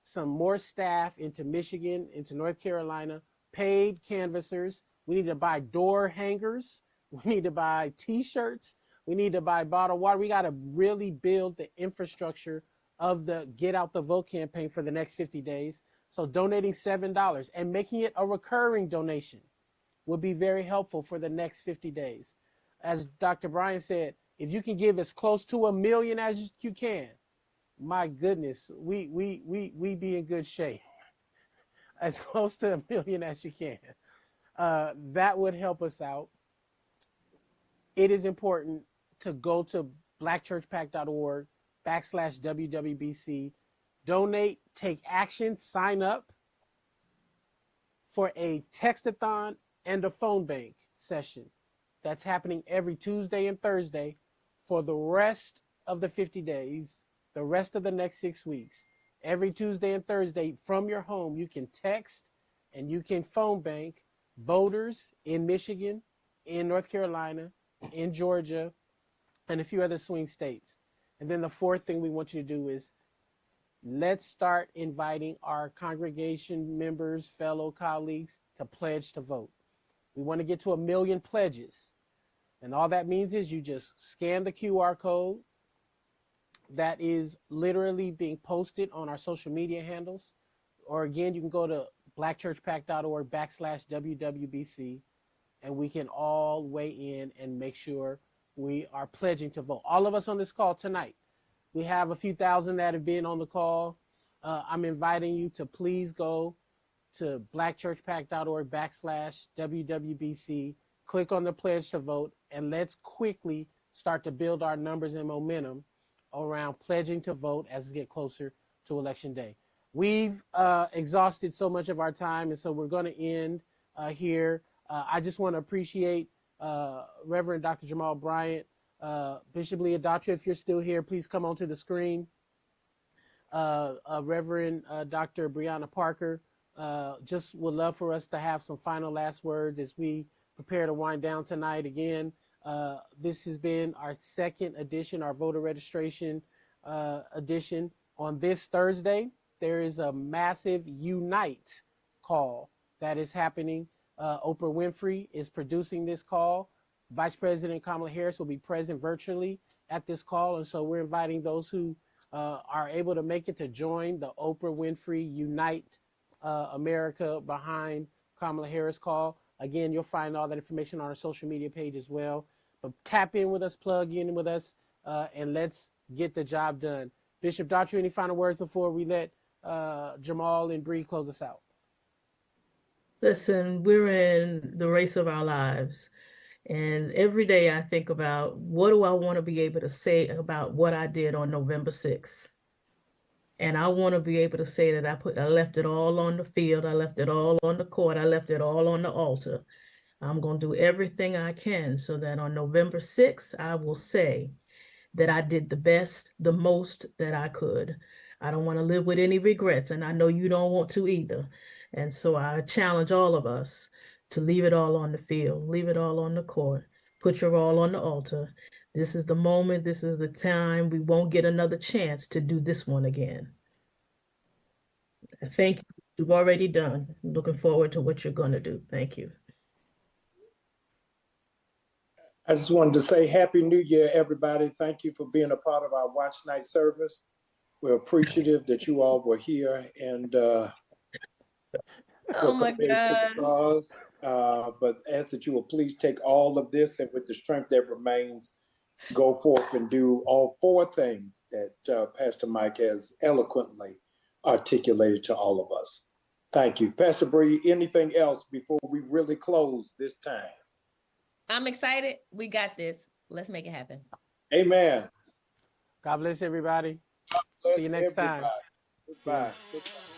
some more staff into Michigan, into North Carolina, paid canvassers. We need to buy door hangers. We need to buy t-shirts. We need to buy bottled water. We got to really build the infrastructure of the Get Out the Vote campaign for the next 50 days. So donating $7 and making it a recurring donation will be very helpful for the next 50 days. As Dr. Bryan said, if you can give as close to $1 million as you can, my goodness, we be in good shape. As close to $1 million as you can. That would help us out. It is important to go to blackchurchpac.org/WWBC. donate, take action, sign up for a textathon and a phone bank session that's happening every Tuesday and Thursday for the rest of the 50 days, the rest of the next 6 weeks. Every Tuesday and Thursday from your home, you can text and you can phone bank voters in Michigan, in North Carolina, in Georgia, and a few other swing states. And then the fourth thing we want you to do is let's start inviting our congregation members, fellow colleagues to pledge to vote. We want to get to 1 million pledges. And all that means is you just scan the QR code that is literally being posted on our social media handles. Or again, you can go to blackchurchpac.org/WWBC and we can all weigh in and make sure we are pledging to vote. All of us on this call tonight, we have a few thousand that have been on the call. I'm inviting you to please go to blackchurchpac.org/WWBC, click on the pledge to vote, and let's quickly start to build our numbers and momentum around pledging to vote as we get closer to Election Day. We've exhausted so much of our time, and so we're going to end here. I just want to appreciate Reverend Dr. Jamal Bryant, Bishop Leah Datra, if you're still here, please come onto the screen. Reverend Dr. Brianna Parker, just would love for us to have some final last words as we prepare to wind down tonight. Again, this has been our second edition, our voter registration edition. On this Thursday, there is a massive Unite call that is happening. Oprah Winfrey is producing this call. Vice President Kamala Harris will be present virtually at this call. And so we're inviting those who are able to make it to join the Oprah Winfrey Unite America Behind Kamala Harris call. Again, you'll find all that information on our social media page as well. But tap in with us, plug in with us, and let's get the job done. Bishop Daughtry, any final words before we let Jamal and Bree close us out? Listen, we're in the race of our lives. And every day I think about what do I want to be able to say about what I did on November 6th. And I want to be able to say that I left it all on the field. I left it all on the court. I left it all on the altar. I'm going to do everything I can so that on November 6th, I will say that I did the best, the most that I could. I don't want to live with any regrets, and I know you don't want to either. And so I challenge all of us to leave it all on the field, leave it all on the court, put your all on the altar. This is the moment, this is the time. We won't get another chance to do this one again. Thank you. You've already done. I'm looking forward to what you're going to do. Thank you. I just wanted to say Happy New Year, everybody. Thank you for being a part of our watch night service. We're appreciative that you all were here and Oh my committed to the cause. But ask that you will please take all of this and with the strength that remains, go forth and do all four things that Pastor Mike has eloquently articulated to all of us. Thank you. Pastor Bree, anything else before we really close this time? I'm excited. We got this. Let's make it happen. Amen. God bless everybody. Bless See you next time. everybody. Goodbye. Goodbye.